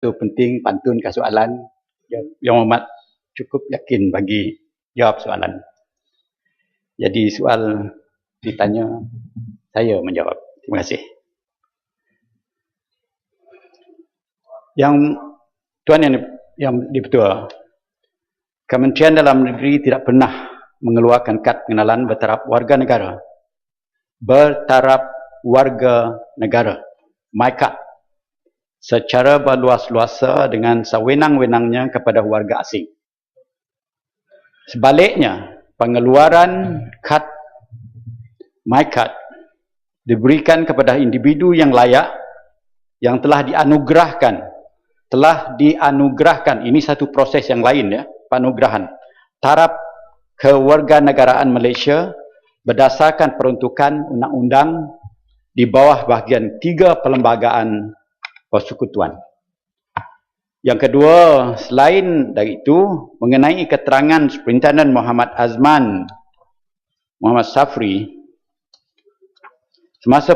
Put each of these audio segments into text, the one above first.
Itu penting pantun ke soalan. Yang Muhammad cukup yakin bagi jawab soalan. Jadi soal ditanya, saya menjawab. Terima kasih. Yang Tuan yang dibetul, Kementerian Dalam Negeri tidak pernah mengeluarkan kad pengenalan bertaraf warga negara. Bertaraf warga negara. MyCard. Secara berluas-luasa dengan sewenang-wenangnya kepada warga asing. Sebaliknya, pengeluaran kad MyCard diberikan kepada individu yang layak, yang telah dianugerahkan, ini satu proses yang lain ya, penganugerahan taraf kewarganegaraan Malaysia berdasarkan peruntukan undang-undang di bawah bahagian 3 Perlembagaan Persekutuan. Yang kedua, selain dari itu, mengenai keterangan Superintendent Muhammad Azman Muhammad Safri semasa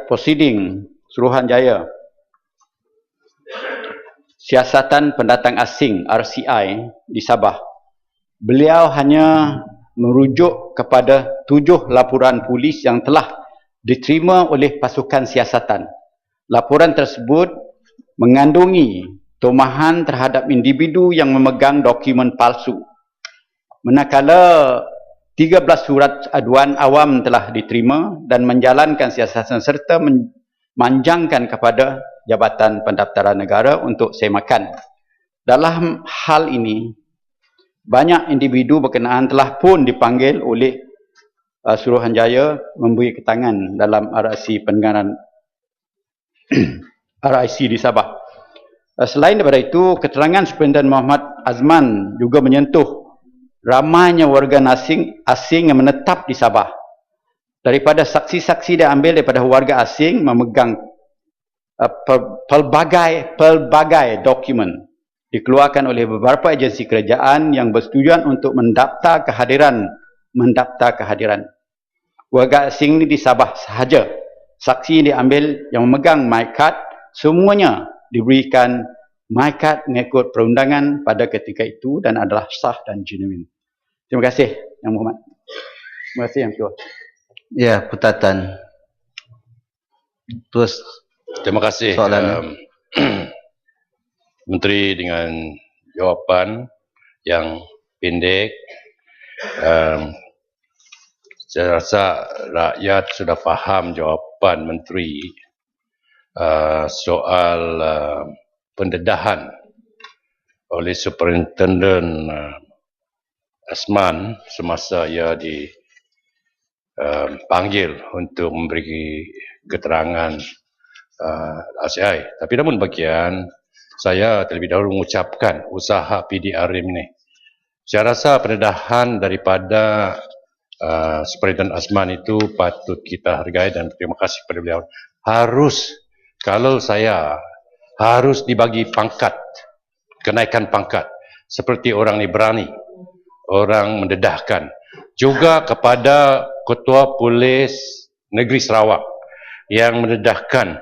prosiding Suruhanjaya Siasatan Pendatang Asing RCI di Sabah, beliau hanya merujuk kepada 7 laporan polis yang telah diterima oleh pasukan siasatan. Laporan tersebut mengandungi tomahan terhadap individu yang memegang dokumen palsu. Manakala 13 surat aduan awam telah diterima dan menjalankan siasatan serta memanjangkan kepada Jabatan Pendaftaran Negara untuk semakan. Dalam hal ini, banyak individu berkenaan telah pun dipanggil oleh Suruhanjaya memberi keterangan dalam RIC pendengaran RIC di Sabah. Selain daripada itu, keterangan Superintendent Muhammad Azman juga menyentuh ramainya warga asing yang menetap di Sabah. Daripada saksi-saksi diambil daripada warga asing memegang pelbagai dokumen dikeluarkan oleh beberapa agensi kerajaan yang bertujuan untuk mendaftar kehadiran. Warga asing ini di Sabah sahaja. Saksi yang diambil yang memegang MyCard, semuanya diberikan MyCard mengikut perundangan pada ketika itu dan adalah sah dan genuine. Terima kasih Yang Muhammad. Terima kasih Yang Ketua. Ya, Putatan. Terus terima kasih Menteri dengan jawapan yang pendek. Saya rasa rakyat sudah faham jawapan Menteri soal pendedahan oleh Superintendent Azman semasa ia dipanggil untuk memberi keterangan RCI. Tapi namun bagian, saya terlebih dahulu mengucapkan usaha PDRM ini. Saya rasa pendedahan daripada Superintendent Azman itu patut kita hargai dan terima kasih kepada beliau. Kalau saya harus dibagi pangkat, kenaikan pangkat, seperti orang ni berani, orang mendedahkan. Juga kepada Ketua Polis Negeri Sarawak yang mendedahkan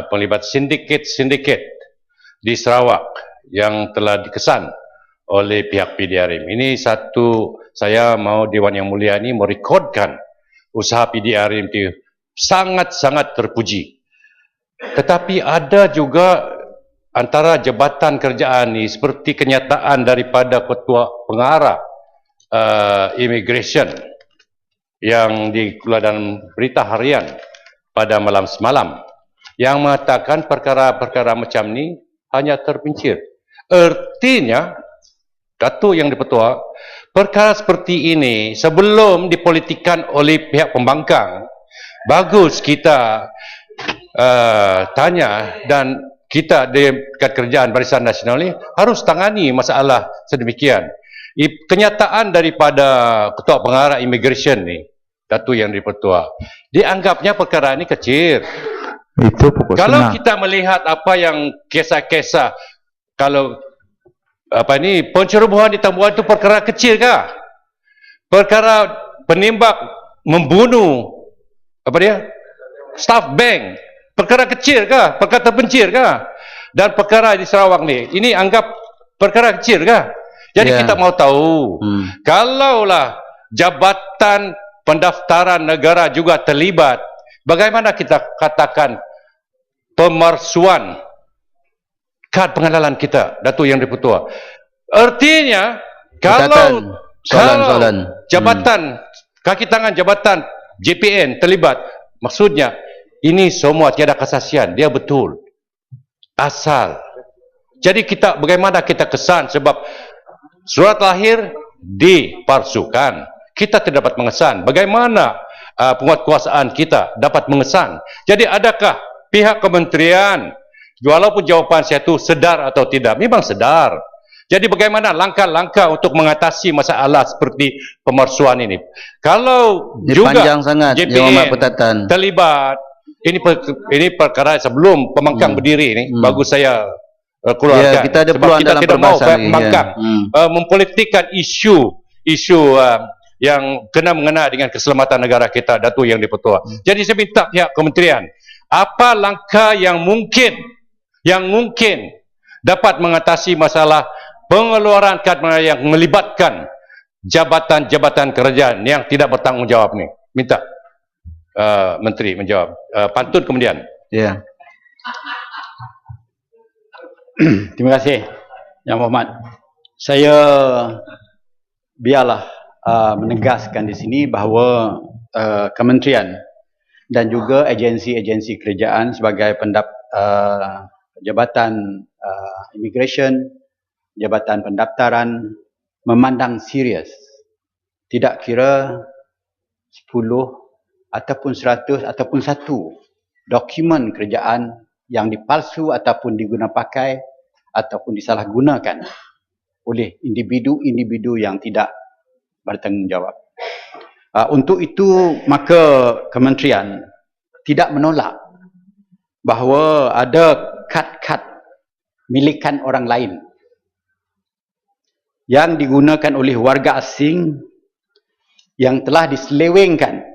penglibat sindiket di Sarawak yang telah dikesan oleh pihak PDRM. Ini satu, saya mau Dewan Yang Mulia ini merekodkan usaha PDRM itu sangat-sangat terpuji. Tetapi ada juga antara jabatan kerajaan ini seperti kenyataan daripada Ketua Pengarah Immigration yang dikeluarkan dalam berita harian pada malam semalam yang mengatakan perkara-perkara macam ni hanya terpencil. Artinya, Datuk Yang di-Pertua, perkara seperti ini sebelum dipolitikkan oleh pihak pembangkang, bagus kita tanya dan kita dekat kerajaan Barisan Nasional ini harus tangani masalah sedemikian. Kenyataan daripada Ketua Pengarah Immigration ni, Datuk Yang di-Pertua, dianggapnya perkara ini kecil. Itu pokok kalau senang. kita melihat apa yang kisah-kisah, kalau apa ni pencerobohan di Tambuhan itu perkara kecil kah? Perkara penembak membunuh apa dia? Staff bank, perkara kecil kah? Perkara terpencil kah? dan perkara di Sarawak ni, ini anggap perkara kecil kah? Jadi kita mau tahu, kalaulah Jabatan Pendaftaran Negara juga terlibat, bagaimana kita katakan pemalsuan kad pengenalan kita, Datuk Yang Dipertua? Artinya, kalau jabatan, kaki tangan jabatan JPN terlibat, maksudnya ini semua tiada kesaksian, dia betul. Asal. Jadi kita, bagaimana kita kesan sebab surat lahir dipalsukan. Kita tidak dapat mengesan. Bagaimana penguatkuasaan kita dapat mengesan? Jadi adakah pihak kementerian, walaupun jawapan saya itu sedar atau tidak? Memang sedar. Jadi bagaimana langkah-langkah untuk mengatasi masalah seperti pemalsuan ini? Kalau ini juga panjang sangat, JPN terlibat, ini perkara sebelum pembangkang berdiri ini, bagus saya keluarkan. Ya, kita ada sebab peluang kita dalam tidak mau pembangkang mempolitikkan isu yang mengena dengan keselamatan negara kita, Datuk Yang Dipertua. Jadi saya minta pihak kementerian, apa langkah yang mungkin dapat mengatasi masalah pengeluaran kad yang melibatkan jabatan-jabatan kerajaan yang tidak bertanggungjawab ni. Minta Menteri menjawab. Pantun kemudian. Ya. Terima kasih Yang Berhormat. Saya biarlah menegaskan di sini bahawa kementerian dan juga agensi-agensi kerajaan sebagai jabatan immigration, jabatan pendaftaran memandang serius, tidak kira 10 ataupun 100 ataupun 1 dokumen kerajaan yang dipalsu ataupun diguna pakai ataupun disalahgunakan oleh individu-individu yang tidak bertanggungjawab. Untuk itu, maka kementerian tidak menolak bahawa ada kad-kad milikan orang lain yang digunakan oleh warga asing yang telah diselewengkan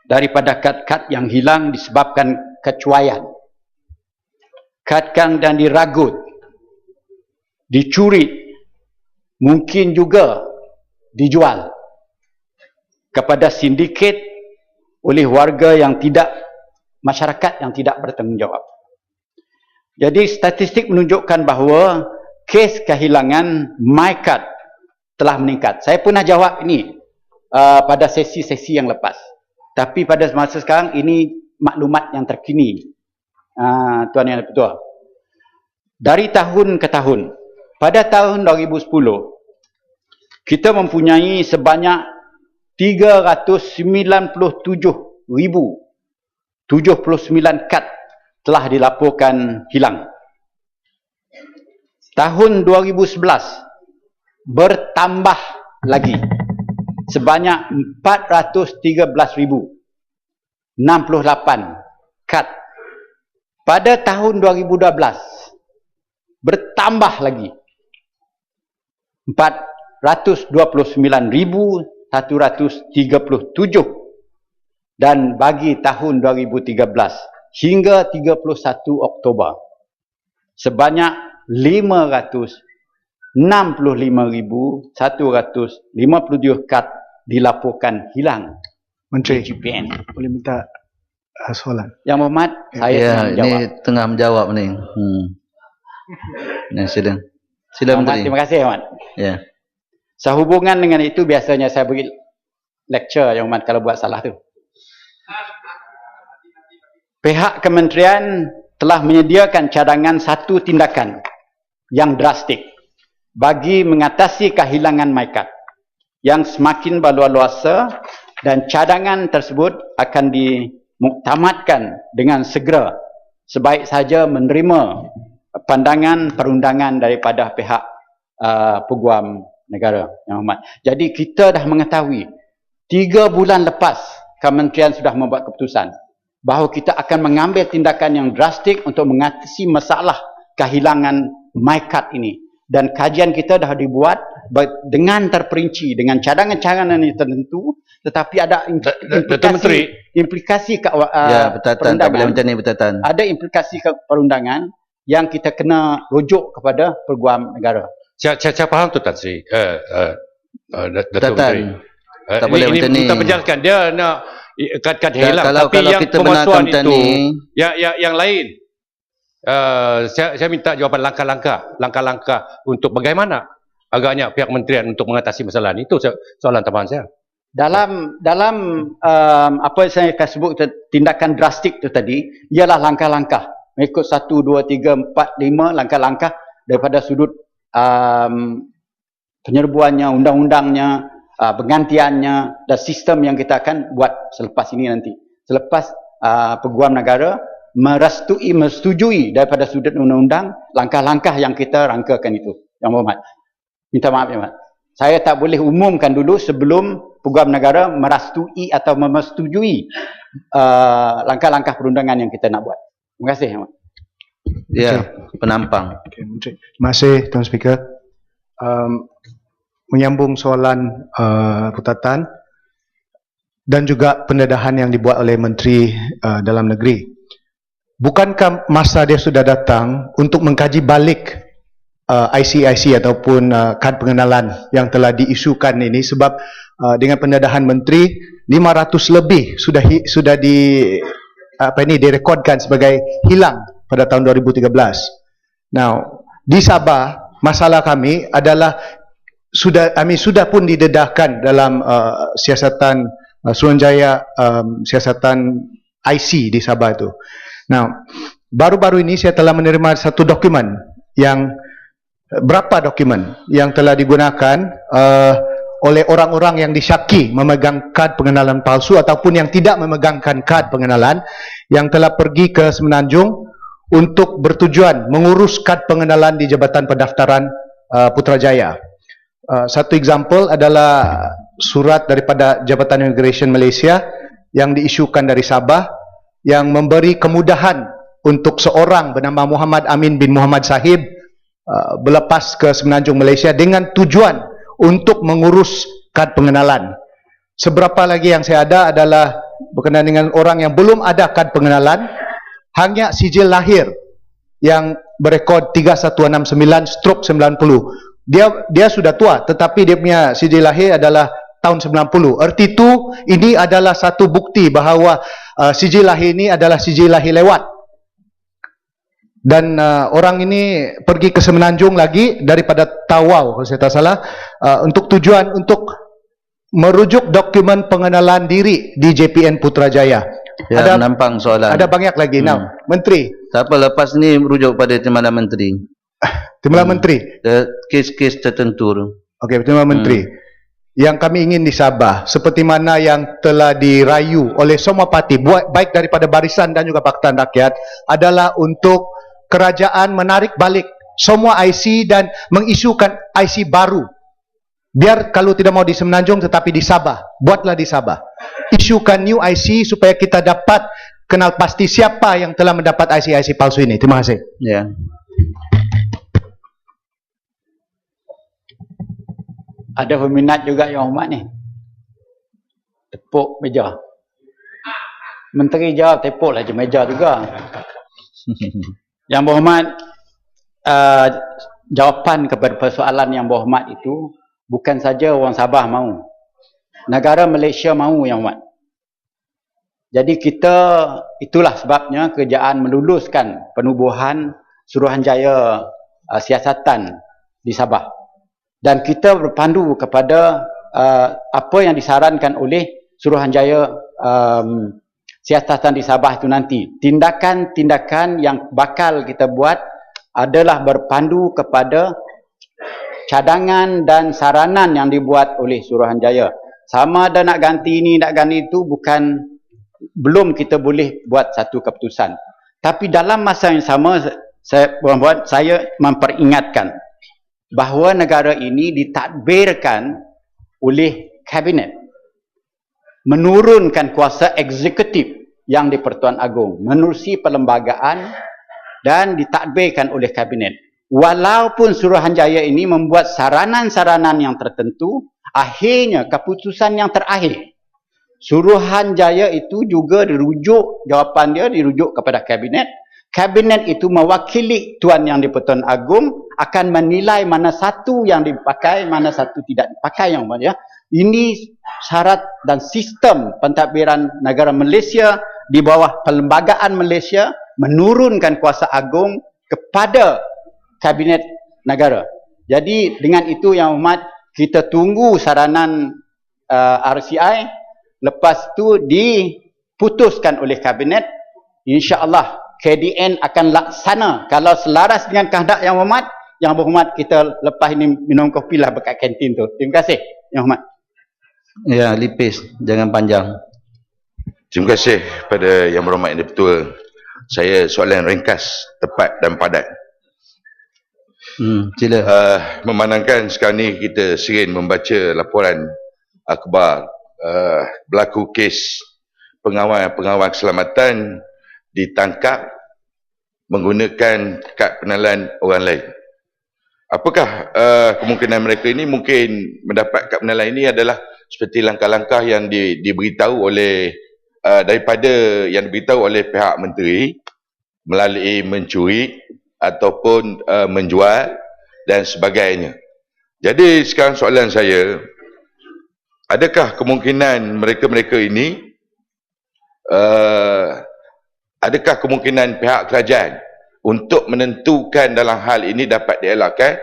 daripada kad-kad yang hilang disebabkan kecuaian. Kad-kad dan diragut, dicuri, mungkin juga dijual kepada sindiket oleh warga yang tidak, masyarakat yang tidak bertanggungjawab. Jadi statistik menunjukkan bahawa kes kehilangan MyKad telah meningkat. Saya pernah jawab ini pada sesi-sesi yang lepas. Tapi pada masa sekarang ini maklumat yang terkini, Tuan Yang Dipertua. Dari tahun ke tahun, pada tahun 2010, kita mempunyai sebanyak 397,079 kad telah dilaporkan hilang. Tahun 2011 bertambah lagi sebanyak 413,068 kad. Pada tahun 2012 bertambah lagi 429,137, dan bagi tahun 2013 hingga 31 Oktober sebanyak 565,157 kad dilaporkan hilang. Menteri JPN. boleh minta soalan? Yang Berhormat, saya ini tengah menjawab ni. Nah, sila Menteri. Terima kasih, Yang Berhormat. Ya. Sehubungan dengan itu, biasanya saya beri lecture, Yang Berhormat, kalau buat salah tu. Pihak kementerian telah menyediakan cadangan satu tindakan yang drastik bagi mengatasi kehilangan MyKad yang semakin berluasa, dan cadangan tersebut akan dimuktamadkan dengan segera sebaik saja menerima pandangan perundangan daripada pihak peguam negara, Yang Berhormat. Jadi kita dah mengetahui 3 bulan lepas kementerian sudah membuat keputusan bahawa kita akan mengambil tindakan yang drastik untuk mengatasi masalah kehilangan MyKad ini, dan kajian kita dah dibuat dengan terperinci dengan cadangan-cadangan yang tertentu, tetapi ada implikasi ke ya, Bertatan, tak boleh macam ni Bertatan. ada implikasi ke perundangan yang kita kena rujuk kepada Peguam Negara. Saya faham tu Tan Sri. Datuk Tatan. Menteri. Tak boleh Ini macam ni. kita berjalankan. Dia nak kad hilang. Kalau Tapi yang kita pemalsuan benarkan itu, ni, yang lain. Saya minta jawapan langkah-langkah untuk bagaimana agaknya pihak menterian untuk mengatasi masalah ini. Itu soalan tambahan saya. Dalam apa yang saya akan sebut tindakan drastik itu tadi ialah langkah-langkah mengikut 1, 2, 3, 4, 5 langkah-langkah daripada sudut penyerbuannya, undang-undangnya, penggantiannya dan sistem yang kita akan buat selepas ini nanti. Selepas Peguam Negara menyetujui daripada sudut undang-undang langkah-langkah yang kita rangkakan itu. Yang berhormat. Minta maaf ya, Mat. Saya tak boleh umumkan dulu sebelum Peguam Negara merastui atau menyetujui langkah-langkah perundangan yang kita nak buat. Terima kasih, Mat. ya, penampang. Okay, Menteri. Terima kasih, Tuan Speaker. Menyambung soalan Putatan dan juga pendedahan yang dibuat oleh Menteri Dalam Negeri. Bukankah masa dia sudah datang untuk mengkaji balik IC ataupun kad pengenalan yang telah diisukan ini, sebab dengan pendedahan Menteri 500 lebih sudah direkodkan sebagai hilang pada tahun 2013. Now, di Sabah masalah kami adalah sudah pun didedahkan dalam siasatan Suruhanjaya, siasatan IC di Sabah itu. Now, baru-baru ini saya telah menerima satu dokumen yang berapa dokumen yang telah digunakan oleh orang-orang yang disyaki memegang kad pengenalan palsu ataupun yang tidak memegangkan kad pengenalan, yang telah pergi ke Semenanjung untuk bertujuan mengurus kad pengenalan di Jabatan Pendaftaran Putrajaya. Satu example adalah surat daripada Jabatan Immigration Malaysia yang diisukan dari Sabah yang memberi kemudahan untuk seorang bernama Muhammad Amin bin Muhammad Sahib berlepas ke Semenanjung Malaysia dengan tujuan untuk mengurus kad pengenalan. Seberapa lagi yang saya ada adalah berkenaan dengan orang yang belum ada kad pengenalan, hanya sijil lahir yang berekod 3169/90. Dia sudah tua, tetapi dia punya sijil lahir adalah tahun 90. Erti itu, ini adalah satu bukti bahawa sijil lahir ini adalah sijil lahir lewat. Dan orang ini pergi ke Semenanjung lagi daripada Tawau, kalau saya tak salah, untuk tujuan untuk merujuk dokumen pengenalan diri di JPN Putrajaya. Ya, menampang soalan. Ada banyak lagi. Now, Menteri. Tak apa, lepas ni merujuk pada Timbalan Menteri. Timbalan Menteri. Kes-kes tertentu. Okey, Timbalan Menteri. Yang kami ingin di Sabah, seperti mana yang telah dirayu oleh semua parti, baik daripada Barisan dan juga Pakatan Rakyat, adalah untuk kerajaan menarik balik semua IC dan mengisukan IC baru. Biar kalau tidak mau di Semenanjung tetapi di Sabah, buatlah di Sabah. Isukan new IC supaya kita dapat kenal pasti siapa yang telah mendapat IC palsu ini. Terima kasih. Ya. Ada peminat juga yang hormat ni. Tepuk meja. Menteri jawab, tepuklah je meja juga. Yang berhormat, jawapan kepada persoalan yang berhormat itu bukan saja orang Sabah mahu. Negara Malaysia mahu yang hormat. Jadi kita, itulah sebabnya kerajaan meluluskan penubuhan Suruhanjaya siasatan di Sabah. Dan kita berpandu kepada apa yang disarankan oleh Suruhanjaya siasatan di Sabah itu nanti. Tindakan-tindakan yang bakal kita buat adalah berpandu kepada cadangan dan saranan yang dibuat oleh Suruhanjaya. Sama ada nak ganti ini, nak ganti itu, belum kita boleh buat satu keputusan. Tapi dalam masa yang sama, saya memperingatkan bahawa negara ini ditadbirkan oleh Kabinet, menurunkan kuasa eksekutif yang di Pertuan Agong, menerusi perlembagaan dan ditadbirkan oleh Kabinet. Walaupun Suruhanjaya ini membuat saranan-saranan yang tertentu, akhirnya keputusan yang terakhir Suruhanjaya itu juga dirujuk, jawapan dia dirujuk kepada Kabinet. kabinet itu mewakili Tuan Yang di-Pertuan Agong akan menilai mana satu yang dipakai, mana satu tidak dipakai, Yang Hormat, ya. Ini syarat dan sistem pentadbiran negara Malaysia di bawah Perlembagaan Malaysia menurunkan kuasa agung kepada kabinet negara. Jadi dengan itu, Yang Hormat, kita tunggu saranan RCI, lepas tu diputuskan oleh kabinet. InsyaAllah KDN akan laksana kalau selaras dengan kehendak Yang Hormat. Yang berhormat, kita lepas ini minum kopi lah dekat kantin tu. Terima kasih, Yang Hormat. Ya, lipis, jangan panjang. Terima kasih pada Yang Berhormat Yang Di-Pertua. Saya soalan ringkas, tepat dan padat. Sila. Memandangkan sekarang ni kita sering membaca laporan akhbar berlaku kes pengawal keselamatan ditangkap menggunakan kad pengenalan orang lain. Apakah kemungkinan mereka ini mungkin mendapat kad pengenalan ini adalah seperti langkah-langkah yang diberitahu oleh yang diberitahu oleh pihak menteri melalui mencuri ataupun menjual dan sebagainya. Jadi sekarang soalan saya, adakah kemungkinan mereka-mereka ini adakah kemungkinan pihak kerajaan untuk menentukan dalam hal ini dapat dielakkan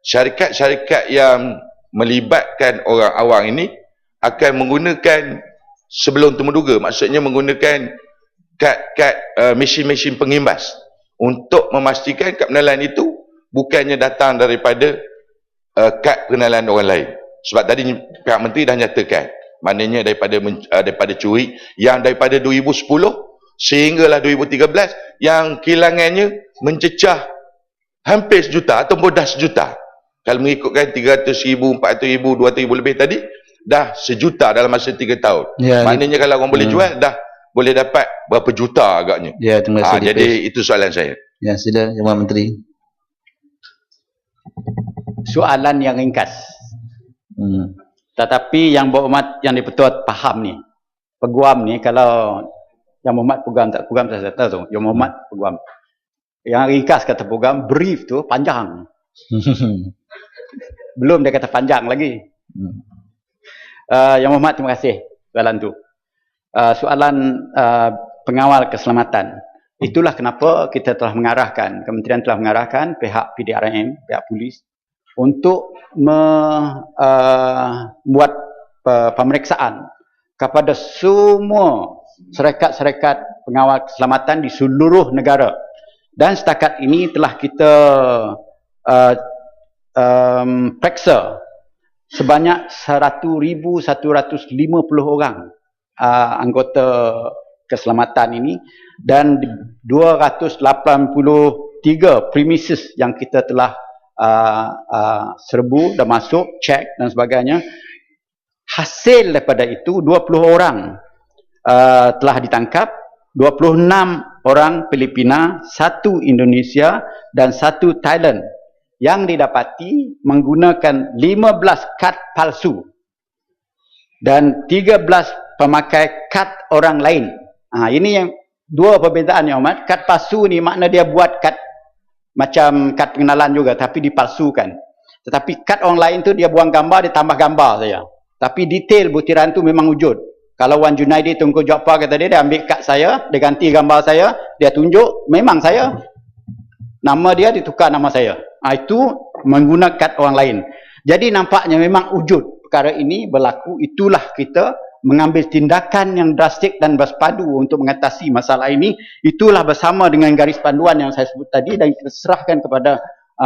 syarikat-syarikat yang melibatkan orang awam ini akan menggunakan sebelum temuduga, maksudnya menggunakan kad mesin-mesin pengimbas untuk memastikan kad pengenalan itu bukannya datang daripada kad pengenalan orang lain. Sebab tadi pihak menteri dah nyatakan, maknanya daripada curi yang daripada 2010 sehinggalah 2013 yang kilangannya mencecah hampir sejuta ataupun dah sejuta. Kalau mengikutkan 300,000, 400,000, 200,000 lebih tadi, dah sejuta dalam masa 3 tahun. Ya, maknanya kalau orang boleh jual, dah boleh dapat berapa juta agaknya. Ya, terima kasih. Jadi itu soalan saya. Ya, sila Yang Berhormat Menteri. Soalan yang ringkas. Tetapi Yang Berhormat Yang Di-Pertua faham ni. Peguam ni kalau Yang Berhormat peguam tak peguam saya tahu tu. Yang Berhormat peguam. Yang ringkas kata peguam, brief tu panjang. Belum dia kata panjang lagi. Yang Berhormat, terima kasih soalan tu. Soalan pengawal keselamatan. Itulah kenapa kita telah mengarahkan, kementerian telah mengarahkan pihak PDRM, pihak polis untuk membuat pemeriksaan kepada semua syarikat-syarikat pengawal keselamatan di seluruh negara. Dan setakat ini telah kita periksa sebanyak 1,150 orang anggota keselamatan ini, dan 283 premises yang kita telah serbu dan masuk, cek dan sebagainya. Hasil daripada itu 20 orang telah ditangkap, 26 orang Filipina, 1 Indonesia dan 1 Thailand yang didapati menggunakan 15 kad palsu dan 13 pemakai kad orang lain. Ini yang dua perbezaan, Yang Hormat. Kad palsu ni makna dia buat kad macam kad pengenalan juga tapi dipalsukan. Tetapi kad orang lain tu dia buang gambar, dia tambah gambar saja. Tapi detail butiran tu memang wujud. Kalau Wan Junaidi Tunku Joppa kata dia ambil kad saya, dia ganti gambar saya, dia tunjuk memang saya. Nama dia ditukar nama saya. Itu menggunakan kad orang lain. Jadi nampaknya memang wujud perkara ini berlaku. Itulah kita mengambil tindakan yang drastik dan berpadu untuk mengatasi masalah ini. Itulah bersama dengan garis panduan yang saya sebut tadi dan kita serahkan kepada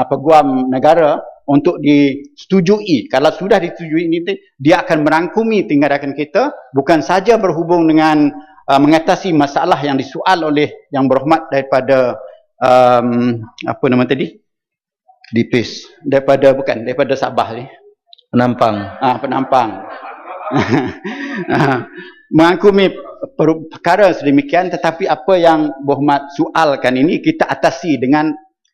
peguam negara untuk disetujui. Kalau sudah disetujui ini, dia akan merangkumi tindakan kita, bukan saja berhubung dengan mengatasi masalah yang disoal oleh Yang Berhormat daripada apa nama tadi? Dipis. Daripada Sabah ni. Penampang. Penampang. Mengangkumi perkara sedemikian, tetapi apa yang Berhormat soalkan ini kita atasi dengan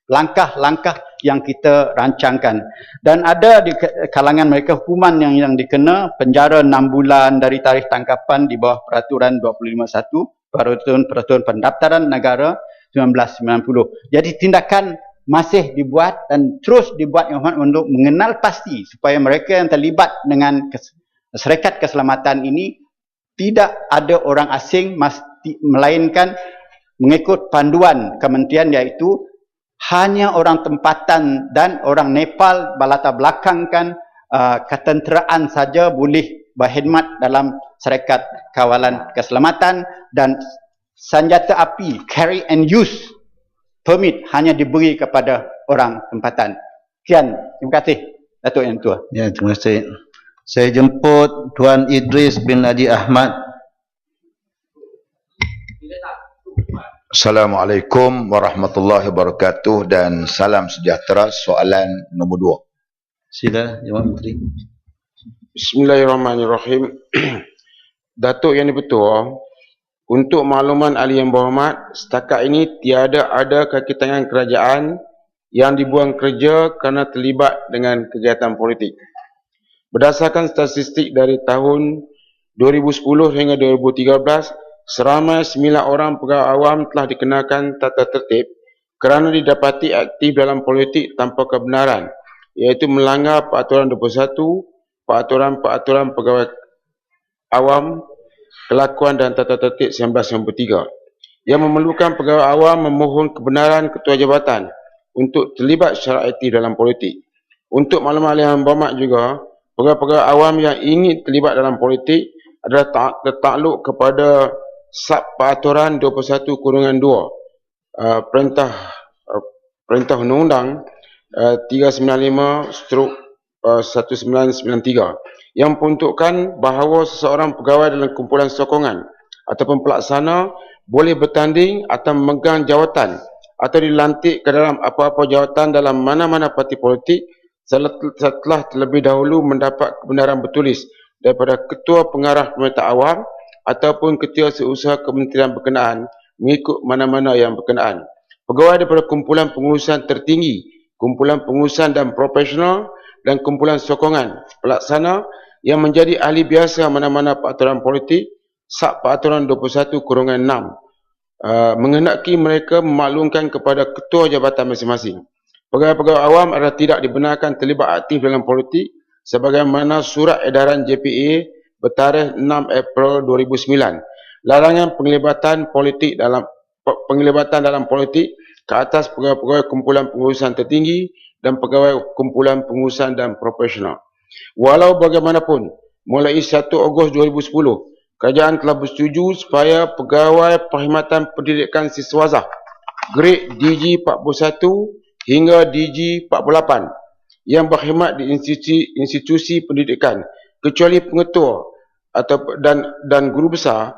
langkah-langkah yang kita rancangkan. Dan ada di kalangan mereka hukuman yang dikena penjara 6 bulan dari tarikh tangkapan di bawah peraturan 251 peraturan pendaftaran negara. 1990. Jadi tindakan masih dibuat dan terus dibuat Yang Hormat untuk mengenal pasti supaya mereka yang terlibat dengan syarikat keselamatan ini tidak ada orang asing, melainkan mengikut panduan kementerian, iaitu hanya orang tempatan dan orang Nepal berlatar belakangkan ketenteraan saja boleh berkhidmat dalam syarikat kawalan keselamatan, dan senjata api carry and use permit hanya diberi kepada orang tempatan. Sekian, terima kasih Datuk Yang Tua. Ya, terima kasih. Saya jemput Tuan Idris bin Haji Ahmad. Assalamualaikum warahmatullahi wabarakatuh dan salam sejahtera. Soalan nombor 2. Sila, Yang Menteri. Bismillahirrahmanirrahim. Datuk Yang Dipertua, untuk makluman ahli yang berhormat, setakat ini tiada ada kaki tangan kerajaan yang dibuang kerja kerana terlibat dengan kegiatan politik. Berdasarkan statistik dari tahun 2010 hingga 2013, seramai 9 orang pegawai awam telah dikenakan tata tertib kerana didapati aktif dalam politik tanpa kebenaran, iaitu melanggar Peraturan 21, Peraturan Pegawai Awam, Kelakuan dan Tata Tertib 1993, yang memerlukan pegawai awam memohon kebenaran ketua jabatan untuk terlibat secara aktif dalam politik. Untuk maklumat yang berhormat juga, pegawai-pegawai awam yang ingin terlibat dalam politik adalah tertakluk kepada Sub Peraturan 21/2 Perintah Undang-Undang 395/1993 yang peruntukkan bahawa seseorang pegawai dalam kumpulan sokongan ataupun pelaksana boleh bertanding atau memegang jawatan atau dilantik ke dalam apa-apa jawatan dalam mana-mana parti politik setelah terlebih dahulu mendapat kebenaran bertulis daripada Ketua Pengarah Pemerintah Awam ataupun Setiausaha Kementerian berkenaan mengikut mana-mana yang berkenaan. Pegawai daripada kumpulan pengurusan tertinggi, kumpulan pengurusan dan profesional dan kumpulan sokongan pelaksana yang menjadi ahli biasa mana-mana peraturan politik, Sub Peraturan 21/6 menghendaki mereka memaklumkan kepada ketua jabatan masing-masing. Pegawai-pegawai awam adalah tidak dibenarkan terlibat aktif dalam politik sebagaimana surat edaran JPA bertarikh 6 April 2009. Larangan penglibatan dalam politik ke atas pegawai-pegawai kumpulan pengurusan tertinggi dan pegawai kumpulan pengurusan dan profesional. Walau bagaimanapun, mulai 1 Ogos 2010, kerajaan telah bersetuju supaya pegawai Perkhidmatan Pendidikan Siswazah grade DG 41 hingga DG 48 yang berkhidmat di institusi pendidikan kecuali pengetua dan guru besar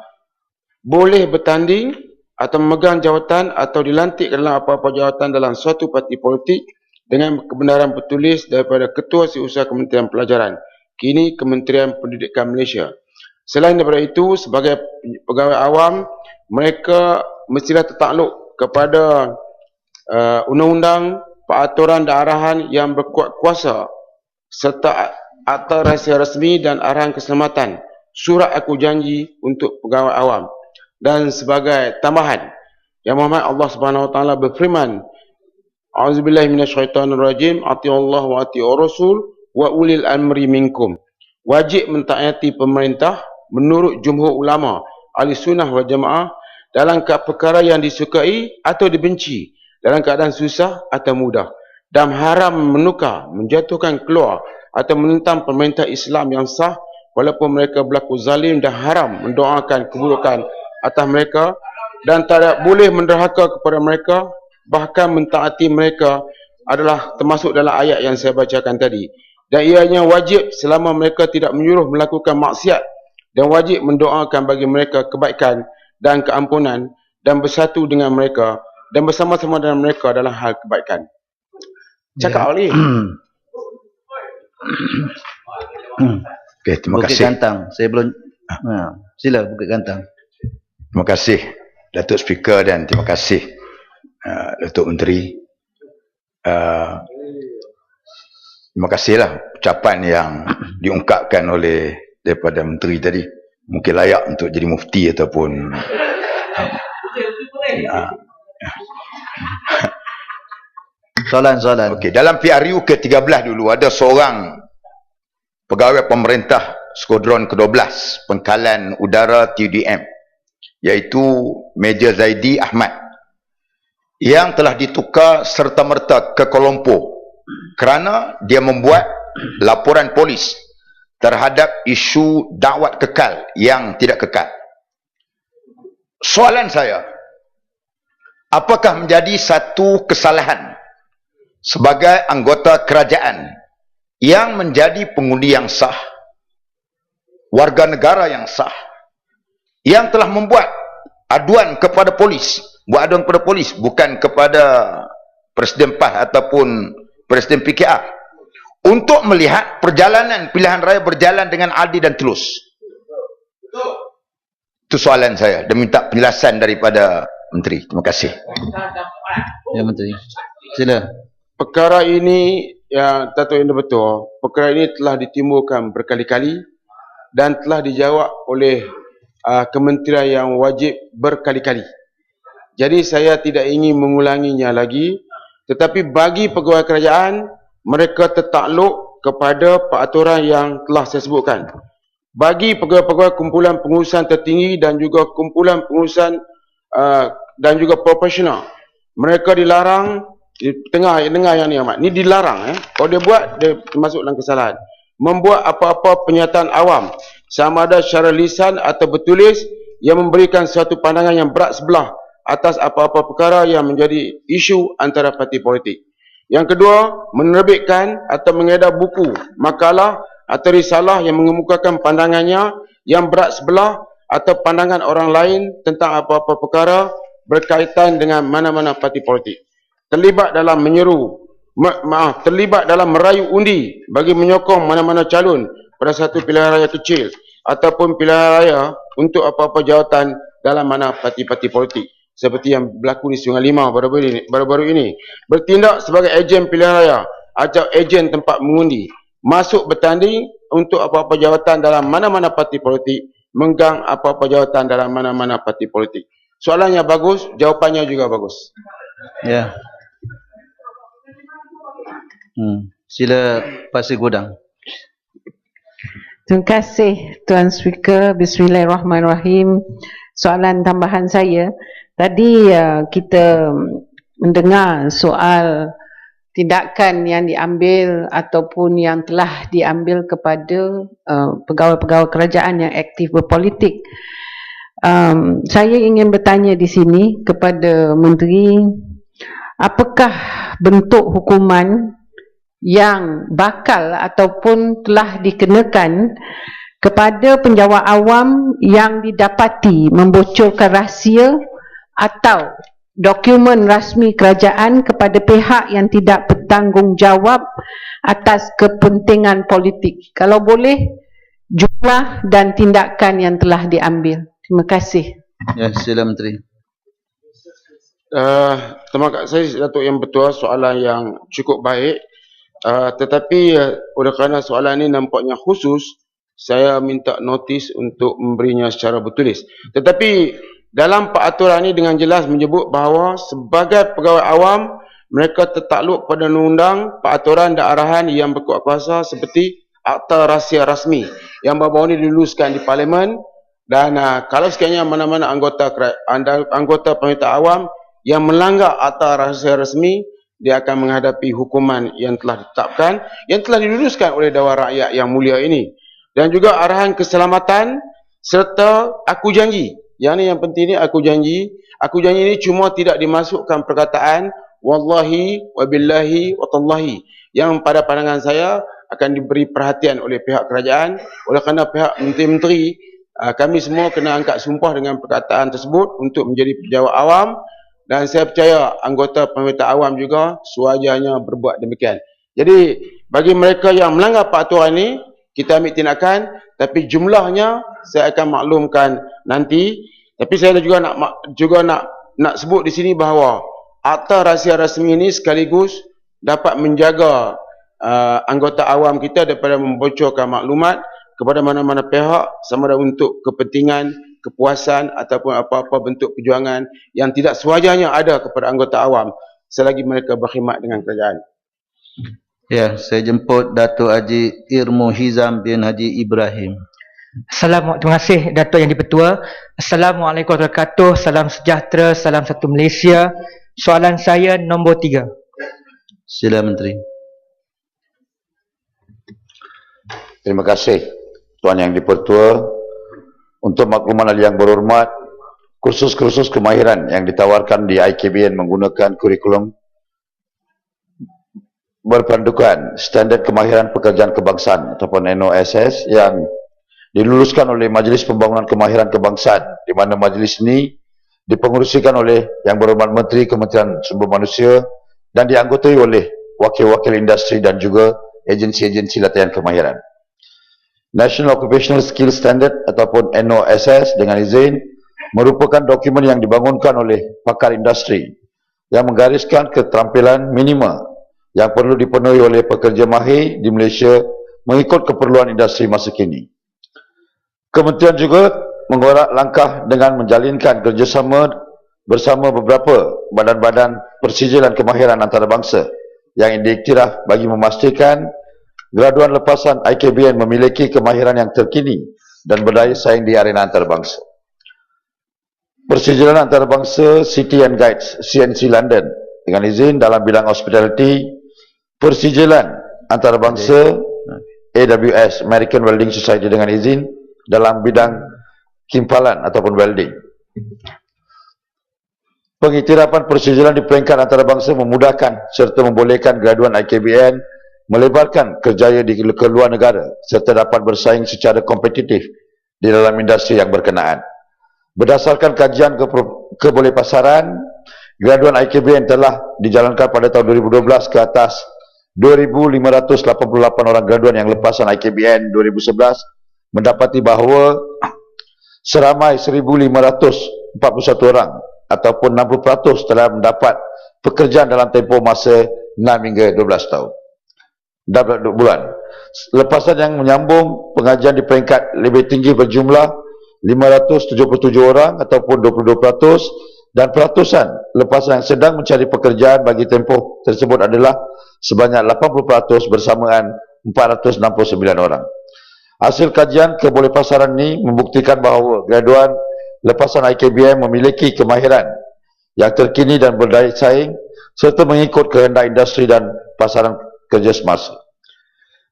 boleh bertanding atau memegang jawatan atau dilantik dalam apa-apa jawatan dalam suatu parti politik dengan kebenaran bertulis daripada Ketua Setiausaha Kementerian Pelajaran, kini Kementerian Pendidikan Malaysia. Selain daripada itu, sebagai pegawai awam, mereka mestilah tertakluk kepada undang-undang, peraturan dan arahan yang berkuat kuasa serta akta rahsia rasmi dan arahan keselamatan, surat aku janji untuk pegawai awam. Dan sebagai tambahan, Yang Muhammad Allah Subhanahu Wa Taala berfirman, A'udzubillahi minasyaitonirrajim, atiullah wa atiur rasul wa ulil amri minkum. Wajib mentaati pemerintah menurut jumhur ulama ahli sunnah wal jamaah dalam perkara yang disukai atau dibenci, dalam keadaan susah atau mudah, dan haram menukar, menjatuhkan keluar atau menentang pemerintah Islam yang sah walaupun mereka berlaku zalim, dan haram mendoakan keburukan atas mereka dan tak boleh menderhaka kepada mereka, bahkan mentaati mereka adalah termasuk dalam ayat yang saya bacakan tadi. Dan ianya wajib selama mereka tidak menyuruh melakukan maksiat, dan wajib mendoakan bagi mereka kebaikan dan keampunan dan bersatu dengan mereka dan bersama-sama dengan mereka dalam hal kebaikan. Cakap Ali. Okey, terima Bukit kasih. Gantang. Saya belum. Sila Bukit Gantang. Terima kasih Datuk Speaker dan terima kasih Datuk Menteri. Terima kasihlah ucapan yang diungkapkan oleh daripada Menteri tadi. Mungkin layak untuk jadi mufti ataupun Soalan. Okey, dalam PRU ke-13 dulu ada seorang pegawai pemerintah Skuadron ke-12 Pangkalan Udara TUDM, iaitu Major Zaidi Ahmad, yang telah ditukar serta-merta ke Kuala Lumpur kerana dia membuat laporan polis terhadap isu dakwat kekal yang tidak kekal. Soalan saya, apakah menjadi satu kesalahan sebagai anggota kerajaan yang menjadi pengundi yang sah, warga negara yang sah, yang telah membuat aduan kepada polis, bukan kepada Presiden PAS ataupun Presiden PKR, untuk melihat perjalanan pilihan raya berjalan dengan adil dan telus? Itu soalan saya dan minta penjelasan daripada Menteri. Terima kasih. Ya, Menteri. Sila. Perkara ini, ya Dato' Yang betul, perkara ini telah ditimbulkan berkali-kali dan telah dijawab oleh kementerian yang wajib berkali-kali. Jadi saya tidak ingin mengulanginya lagi, tetapi bagi pegawai kerajaan, mereka tertakluk kepada peraturan yang telah saya sebutkan. Bagi pegawai-pegawai kumpulan pengurusan tertinggi dan juga kumpulan pengurusan dan juga profesional, mereka dilarang. Dengar yang ni amat. Ni dilarang. Kalau dia buat, dia termasuk dalam kesalahan. Membuat apa-apa pernyataan awam, sama ada secara lisan atau bertulis, yang memberikan suatu pandangan yang berat sebelah atas apa-apa perkara yang menjadi isu antara parti politik. Yang kedua, menerbitkan atau mengedar buku, makalah atau risalah yang mengemukakan pandangannya yang berat sebelah atau pandangan orang lain tentang apa-apa perkara berkaitan dengan mana-mana parti politik. Terlibat dalam terlibat dalam merayu undi bagi menyokong mana-mana calon pada satu pilihan raya kecil ataupun pilihan raya untuk apa-apa jawatan dalam mana parti-parti politik, seperti yang berlaku di Sungai Limau baru-baru ini. Bertindak sebagai ejen pilihan raya atau ejen tempat mengundi, masuk bertanding untuk apa-apa jawatan dalam mana-mana parti politik, menggang apa-apa jawatan dalam mana-mana parti politik. Soalannya bagus, jawapannya juga bagus. Ya. Sila Pasir Gudang. Terima kasih Tuan Speaker. Bismillahirrahmanirrahim. Soalan tambahan saya, tadi kita mendengar soal tindakan yang diambil ataupun yang telah diambil kepada pegawai-pegawai kerajaan yang aktif berpolitik. Saya ingin bertanya di sini kepada Menteri, apakah bentuk hukuman yang bakal ataupun telah dikenakan kepada penjawat awam yang didapati membocorkan rahsia atau dokumen rasmi kerajaan kepada pihak yang tidak bertanggungjawab atas kepentingan politik? Kalau boleh, jumlah dan tindakan yang telah diambil. Terima kasih. Ya, sila Menteri. Terima kasih Datuk Yang Betul, soalan yang cukup baik. Tetapi oleh kerana soalan ini nampaknya khusus, saya minta notis untuk memberinya secara bertulis. Tetapi dalam peraturan ini dengan jelas menyebut bahawa sebagai pegawai awam, mereka tertakluk pada undang-undang, peraturan dan arahan yang berkuat kuasa seperti Akta Rahsia Rasmi yang baru-baru ini diluluskan di Parlimen. Dan kalau sekiranya mana-mana anggota pemerintah awam yang melanggar Akta Rahsia Rasmi, dia akan menghadapi hukuman yang telah ditetapkan, yang telah diluluskan oleh Dewan Rakyat yang mulia ini. Dan juga arahan keselamatan serta aku janji. Yang ni yang penting ni, aku janji. Aku janji ni cuma tidak dimasukkan perkataan wallahi wabillahi watallahi, yang pada pandangan saya akan diberi perhatian oleh pihak kerajaan. Oleh kerana pihak menteri-menteri, kami semua kena angkat sumpah dengan perkataan tersebut untuk menjadi pejabat awam. Dan saya percaya anggota pemerintah awam juga sewajarnya berbuat demikian. Jadi bagi mereka yang melanggar peraturan ini, kita ambil tindakan, tapi jumlahnya saya akan maklumkan nanti. Tapi saya juga nak sebut di sini bahawa Akta Rahsia Rasmi ini sekaligus dapat menjaga anggota awam kita daripada membocorkan maklumat kepada mana-mana pihak, sama ada untuk kepentingan, kepuasan ataupun apa-apa bentuk perjuangan yang tidak sewajarnya ada kepada anggota awam. selagi mereka berkhidmat dengan kerajaan. Ya, saya jemput Datuk Haji Irmu Hizam bin Haji Ibrahim. Terima kasih Datuk Yang di-Pertua. Assalamualaikum warahmatullahi wabarakatuh. Salam sejahtera, salam satu Malaysia. Soalan saya nombor 3. Sila Menteri. Terima kasih Tuan Yang di-Pertua. Untuk makluman ahli yang berhormat, kursus-kursus kemahiran yang ditawarkan di IKBN menggunakan kurikulum berpandukan Standard Kemahiran Pekerjaan Kebangsaan ataupun NOSS yang diluluskan oleh Majlis Pembangunan Kemahiran Kebangsaan, di mana majlis ini dipengerusikan oleh Yang Berhormat Menteri Kementerian Sumber Manusia dan dianggotai oleh wakil-wakil industri dan juga agensi-agensi latihan kemahiran. National Occupational Skill Standard ataupun NOSS dengan izin merupakan dokumen yang dibangunkan oleh pakar industri yang menggariskan keterampilan minima yang perlu dipenuhi oleh pekerja mahir di Malaysia mengikut keperluan industri masa kini. Kementerian juga mengorak langkah dengan menjalinkan kerjasama bersama beberapa badan-badan persijilan kemahiran antarabangsa yang diiktiraf bagi memastikan graduan lepasan IKBN memiliki kemahiran yang terkini dan berdaya saing di arena antarabangsa. Persijilan antarabangsa City and Guides CNC London dengan izin dalam bidang hospitality, persijilan antarabangsa AWS American Welding Society dengan izin dalam bidang kimpalan ataupun welding. Pengiktirafan persijilan di peringkat antarabangsa memudahkan serta membolehkan graduan IKBN melebarkan kerjaya di luar negara serta dapat bersaing secara kompetitif di dalam industri yang berkenaan. Berdasarkan kajian kebolehpasaran, graduan IKBN telah dijalankan pada tahun 2012 ke atas 2,588 orang graduan yang lepasan IKBN 2011 mendapati bahawa seramai 1,541 orang ataupun 60% telah mendapat pekerjaan dalam tempoh masa 6 hingga 12 tahun. 12 bulan. Lepasan yang menyambung pengajian di peringkat lebih tinggi berjumlah 577 orang ataupun 22% dan peratusan lepasan yang sedang mencari pekerjaan bagi tempoh tersebut adalah sebanyak 80% bersamaan 469 orang. Hasil kajian kebolehpasaran ini membuktikan bahawa graduan lepasan IKBN memiliki kemahiran yang terkini dan berdaya saing serta mengikut kehendak industri dan pasaran kerja semasa.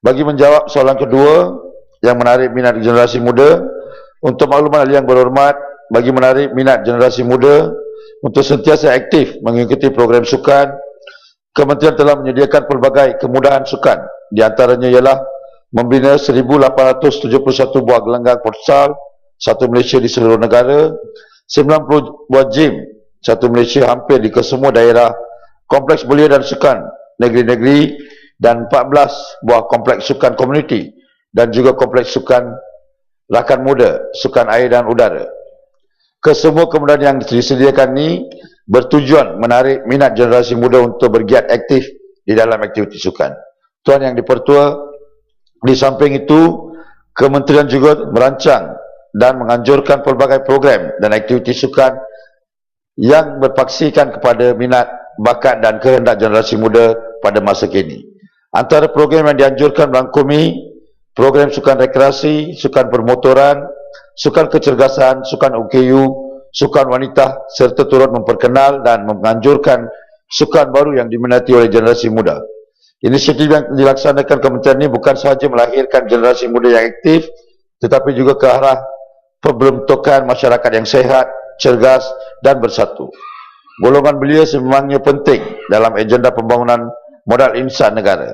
Bagi menjawab soalan kedua yang menarik minat generasi muda, untuk makluman ahli yang berhormat, bagi menarik minat generasi muda untuk sentiasa aktif mengikuti program sukan, Kementerian telah menyediakan pelbagai kemudahan sukan. Di antaranya ialah membina 1,871 buah gelanggang futsal satu Malaysia di seluruh negara, 90 buah gym satu Malaysia hampir di kesemua daerah, kompleks belia dan sukan negeri-negeri dan 14 buah kompleks sukan komuniti dan juga kompleks sukan rakan muda, sukan air dan udara. Kesemua kemudahan yang disediakan ini bertujuan menarik minat generasi muda untuk bergiat aktif di dalam aktiviti sukan. Tuan Yang di-Pertua, di samping itu, Kementerian juga merancang dan menganjurkan pelbagai program dan aktiviti sukan yang berpaksikan kepada minat, bakat dan kehendak generasi muda pada masa kini. Antara program yang dianjurkan merangkumi program sukan rekreasi, sukan permotoran, sukan kecergasan, sukan UKU, sukan wanita serta turut memperkenal dan menganjurkan sukan baru yang diminati oleh generasi muda. Inisiatif yang dilaksanakan kementerian ini bukan sahaja melahirkan generasi muda yang aktif, tetapi juga ke arah pembentukan masyarakat yang sehat, cergas dan bersatu. Golongan belia sememangnya penting dalam agenda pembangunan modal insan negara.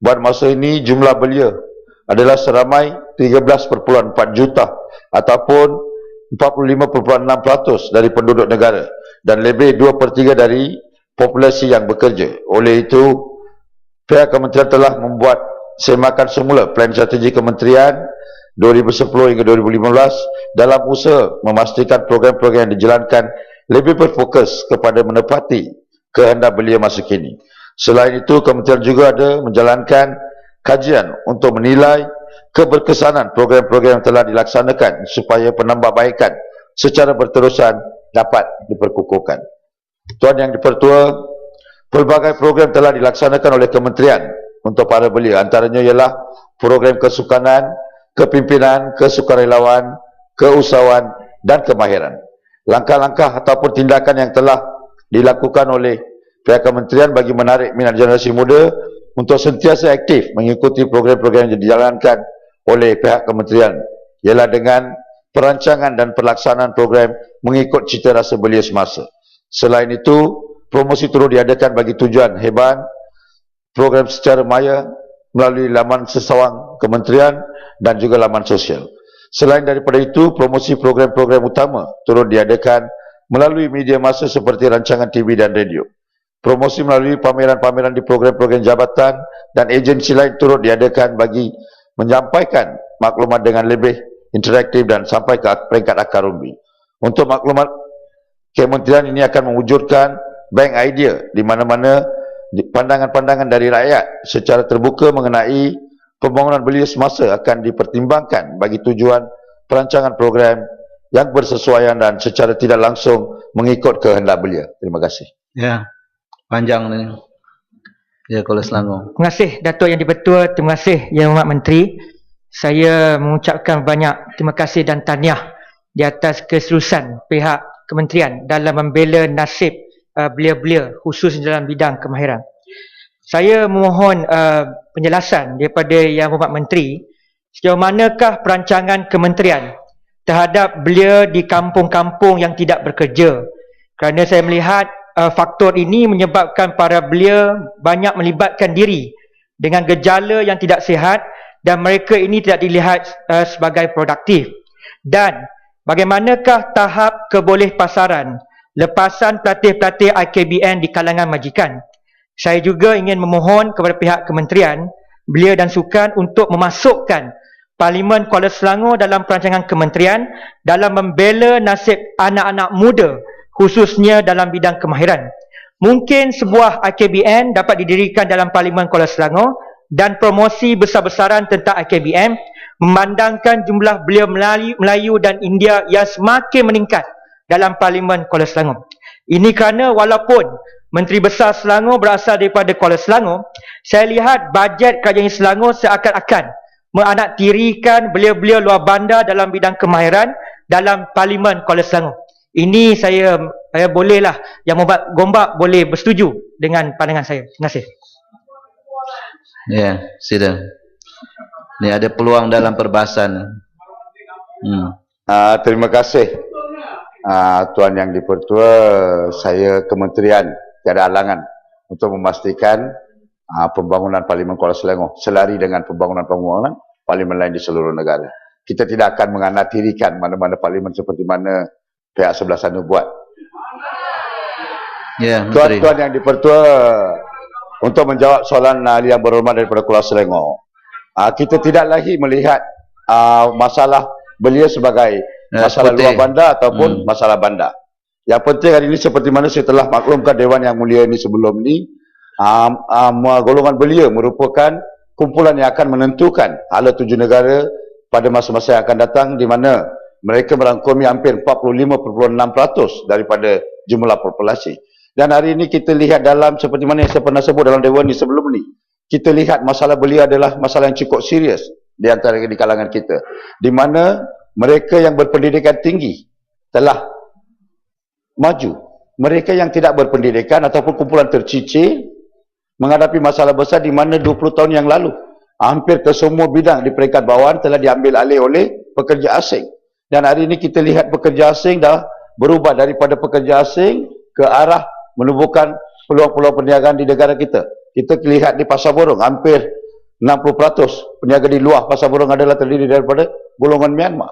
Buat masa ini jumlah belia adalah seramai 13.4 juta ataupun 45.6% dari penduduk negara dan lebih 2/3 dari populasi yang bekerja. Oleh itu, pihak kementerian telah membuat semakan semula plan strategi kementerian 2010 hingga 2015 dalam usaha memastikan program-program yang dijalankan lebih berfokus kepada menepati kehendak belia masa kini. Selain itu, kementerian juga ada menjalankan kajian untuk menilai keberkesanan program-program yang telah dilaksanakan supaya penambahbaikan secara berterusan dapat diperkukuhkan. Tuan Yang di-Pertua, Pelbagai program telah dilaksanakan oleh kementerian untuk para belia. Antaranya ialah program kesukanan, kepimpinan, kesukarelawan, keusahawan dan kemahiran. Langkah-langkah ataupun tindakan yang telah dilakukan oleh pihak kementerian bagi menarik minat generasi muda untuk sentiasa aktif mengikuti program-program yang dijalankan oleh pihak kementerian ialah dengan perancangan dan pelaksanaan program mengikut cita rasa belia semasa. Selain itu, promosi turut diadakan bagi tujuan hebat program secara maya melalui laman sesawang kementerian dan juga laman sosial. Selain daripada itu, promosi program-program utama turut diadakan melalui media massa seperti rancangan TV dan radio. Promosi melalui pameran-pameran di program-program jabatan dan agensi lain turut diadakan bagi menyampaikan maklumat dengan lebih interaktif dan sampai ke peringkat akar umbi. Untuk maklumat, kementerian ini akan mewujudkan bank idea di mana-mana pandangan-pandangan dari rakyat secara terbuka mengenai pembangunan belia semasa akan dipertimbangkan bagi tujuan perancangan program yang bersesuaian dan secara tidak langsung mengikut kehendak belia. Terima kasih. Ya, panjang ni. Ya, Kuala Selangor. Terima kasih Datuk Yang di-Pertua, terima kasih Yang Hormat Menteri. Saya mengucapkan banyak terima kasih dan tahniah di atas keseriusan pihak kementerian dalam membela nasib belia-belia khusus dalam bidang kemahiran. Saya memohon penjelasan daripada Yang Hormat Menteri sejauh manakah perancangan kementerian terhadap belia di kampung-kampung yang tidak bekerja. Kerana saya melihat faktor ini menyebabkan para belia banyak melibatkan diri dengan gejala yang tidak sihat dan mereka ini tidak dilihat sebagai produktif. Dan bagaimanakah tahap kebolehpasaran lepasan pelatih-pelatih IKBN di kalangan majikan? Saya juga ingin memohon kepada pihak kementerian belia dan sukan untuk memasukkan Parlimen Kuala Selangor dalam perancangan kementerian dalam membela nasib anak-anak muda khususnya dalam bidang kemahiran. Mungkin sebuah IKBN dapat didirikan dalam Parlimen Kuala Selangor dan promosi besar-besaran tentang IKBN memandangkan jumlah belia Melayu dan India yang semakin meningkat dalam Parlimen Kuala Selangor. Ini kerana walaupun Menteri Besar Selangor berasal daripada Kuala Selangor, saya lihat bajet kerajaan Selangor seakan-akan menanaktirikan belia-belia luar bandar dalam bidang kemahiran dalam Parlimen Kuala Selangor. Ini saya bolehlah Yang Hormat Gombak boleh bersetuju dengan pandangan saya. Terima kasih. Ya, sila. Ni ada peluang dalam perbahasan. Terima kasih Tuan Yang di-Pertua. Saya kementerian tiada halangan untuk memastikan pembangunan Parlimen Kuala Selangor selari dengan pembangunan parlimen lain di seluruh negara. Kita tidak akan menanaktirikan mana-mana parlimen seperti mana pihak sebelah sana buat. Ya, Tuan-tuan Yang di-Pertua, untuk menjawab soalan ahli yang berhormat daripada Kuala Selangor, kita tidak lagi melihat masalah belia sebagai masalah luar bandar ataupun masalah bandar. Yang penting hari ini seperti mana saya telah maklumkan Dewan Yang Mulia ini sebelum ini, golongan belia merupakan kumpulan yang akan menentukan hala tuju negara pada masa-masa yang akan datang, di mana mereka merangkumi hampir 45.6% daripada jumlah populasi. Dan hari ini kita lihat dalam seperti mana yang saya pernah sebut dalam Dewan ini sebelum ini, kita lihat masalah belia adalah masalah yang cukup serius di antara di kalangan kita, di mana mereka yang berpendidikan tinggi telah maju. Mereka yang tidak berpendidikan ataupun kumpulan tercicir menghadapi masalah besar, di mana 20 tahun yang lalu hampir ke semua bidang di peringkat bawahan telah diambil alih oleh pekerja asing. Dan hari ini kita lihat pekerja asing dah berubah daripada pekerja asing ke arah menubuhkan peluang-peluang perniagaan di negara kita. Kita lihat di Pasar Borong, hampir 60% peniaga di luar Pasar Borong adalah terdiri daripada golongan Myanmar.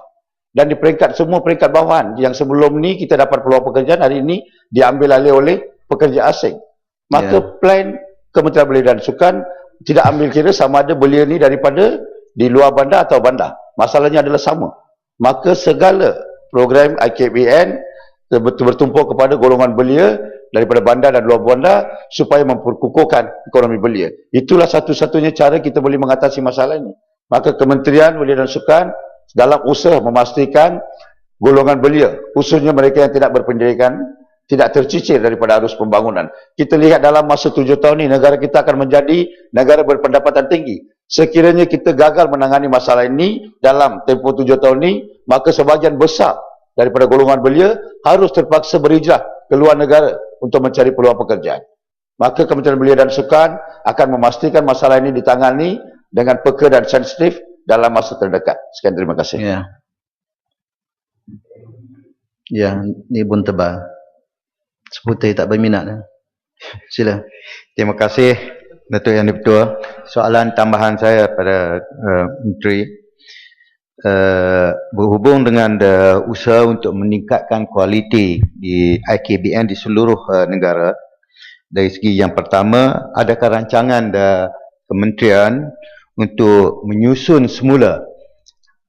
Dan di peringkat semua peringkat bawahan yang sebelum ni kita dapat peluang pekerjaan, hari ini diambil alih oleh pekerja asing. Maka plan Kementerian Belia dan Sukan tidak ambil kira sama ada belia ni daripada di luar bandar atau bandar. Masalahnya adalah sama. Maka segala program IKBN bertumpu kepada golongan belia daripada bandar dan luar bandar supaya memperkukuhkan ekonomi belia. Itulah satu-satunya cara kita boleh mengatasi masalah ini. Maka Kementerian Belia dan Sukan dalam usaha memastikan golongan belia, khususnya mereka yang tidak berpendidikan, tidak tercicir daripada arus pembangunan. Kita lihat dalam masa 7 tahun ini, negara kita akan menjadi negara berpendapatan tinggi. Sekiranya kita gagal menangani masalah ini dalam tempoh 7 tahun ini, maka sebahagian besar daripada golongan belia harus terpaksa berhijrah ke luar negara untuk mencari peluang pekerjaan. Maka Kementerian Belia dan Sukan akan memastikan masalah ini ditangani dengan peka dan sensitif dalam masa terdekat. Sekian, terima kasih. Ya. Ya, ni pun tebal. Seputai tak berminat. Sila. Terima kasih Datuk Yang Di-Pertua. Soalan tambahan saya pada Menteri berhubung dengan usaha untuk meningkatkan kualiti di IKBN di seluruh negara. Dari segi yang pertama, adakah rancangan kementerian untuk menyusun semula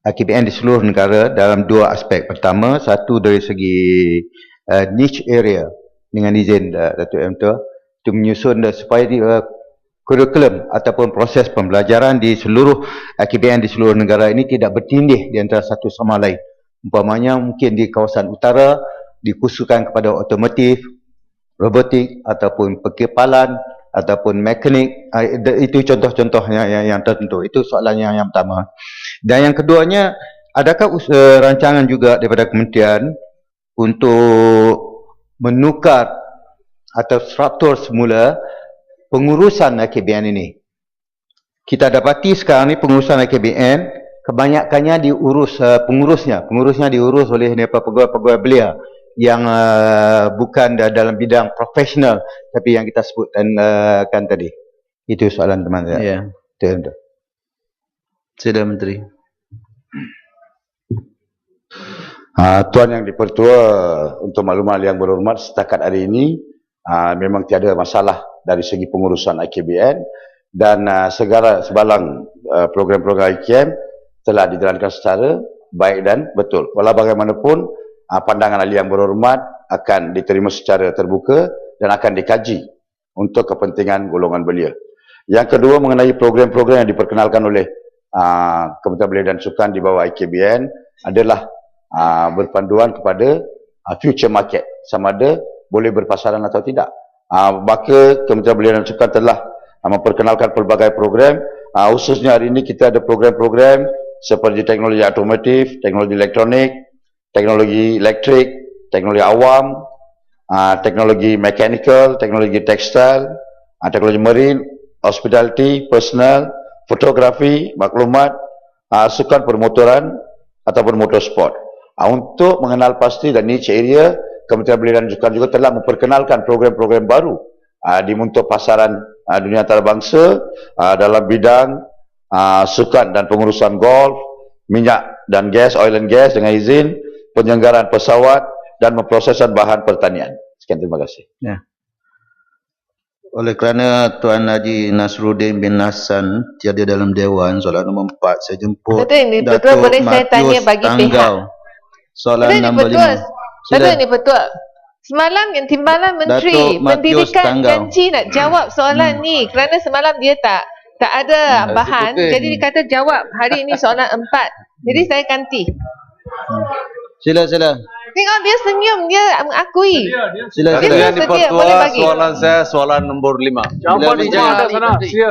IKBN di seluruh negara dalam dua aspek. Pertama, satu dari segi niche area, dengan izin Datuk Yang Di-Pertua, itu menyusun supaya kurikulum ataupun proses pembelajaran di seluruh IKBN di seluruh negara ini tidak bertindih di antara satu sama lain. Umpamanya mungkin di kawasan utara dikhususkan kepada otomotif, robotik ataupun perkepalan ataupun mekanik. Itu contoh-contoh yang tertentu. Itu soalan yang pertama. Dan yang keduanya, adakah rancangan juga daripada kementerian untuk menukar atau struktur semula pengurusan IKBN ini? Kita dapati sekarang ni pengurusan IKBN kebanyakannya diurus pengurusnya diurus oleh pegawai-pegawai belia yang bukan dalam bidang profesional, tapi yang kita sebutkan kan tadi. Itu soalan teman saya. Ya. Sila Menteri. Tuan Yang Di-Pertua, untuk maklumat yang berhormat, setakat hari ini memang tiada masalah dari segi pengurusan IKBN dan segala sebalang program-program IKM telah dijalankan secara baik dan betul. Walau bagaimanapun, pandangan ahli yang berhormat akan diterima secara terbuka dan akan dikaji untuk kepentingan golongan belia. Yang kedua, mengenai program-program yang diperkenalkan oleh Kementerian Belia dan Sukan di bawah IKBN adalah berpanduan kepada future market, sama ada boleh berpasaran atau tidak. Maka Kementerian Belia dan Sukan telah memperkenalkan pelbagai program. Khususnya hari ini kita ada program-program seperti teknologi otomotif, teknologi elektronik, teknologi elektrik, teknologi awam, teknologi mechanical, teknologi tekstil, teknologi marine, hospitality, personal, fotografi, maklumat, sukan permotoran ataupun motorsport. Untuk mengenal pasti dan niche area, Kementerian Belia dan Sukan juga telah memperkenalkan program-program baru di untuk pasaran dunia antarabangsa dalam bidang sukan dan pengurusan golf, minyak dan gas, oil and gas dengan izin, penyelenggaraan pesawat dan memprosesan bahan pertanian. Sekian, terima kasih. Ya. Oleh kerana Tuan Haji Nasruddin bin Hassan tiada dalam Dewan, soalan nombor 4 saya jemput Datuk boleh saya tanya bagi pihak. Soalan nombor 5. Datuk ni betul. Semalam yang Timbalan Menteri Pendidikan janji nak jawab soalan ni kerana semalam dia tak ada bahan. Jadi dia kata jawab hari ini soalan 4. Jadi saya ganti. Sila. Tengok dia senyum, dia mengakui. Sila. Dia sedia, boleh bagi. Soalan saya soalan nombor 5. Jawapan di sana.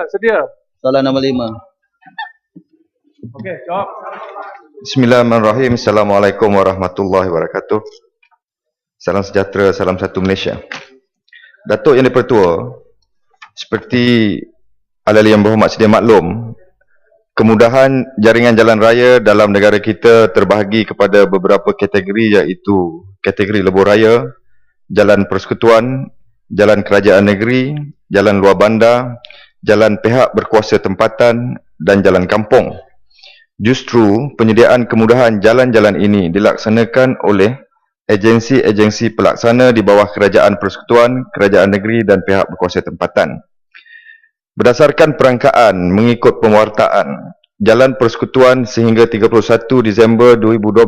Sedia. Soalan nombor 5. Okey, jawab. Bismillahirrahmanirrahim. Assalamualaikum warahmatullahi wabarakatuh. Salam sejahtera, salam satu Malaysia. Datuk Yang Di-Pertua, seperti ahli yang berhormat sedia maklum, kemudahan jaringan jalan raya dalam negara kita terbahagi kepada beberapa kategori, iaitu kategori lebuh raya, jalan persekutuan, jalan kerajaan negeri, jalan luar bandar, jalan pihak berkuasa tempatan dan jalan kampung. Justru penyediaan kemudahan jalan-jalan ini dilaksanakan oleh agensi-agensi pelaksana di bawah kerajaan persekutuan, kerajaan negeri dan pihak berkuasa tempatan. Berdasarkan perangkaan mengikut pewartaan Jalan Persekutuan sehingga 31 Disember 2012,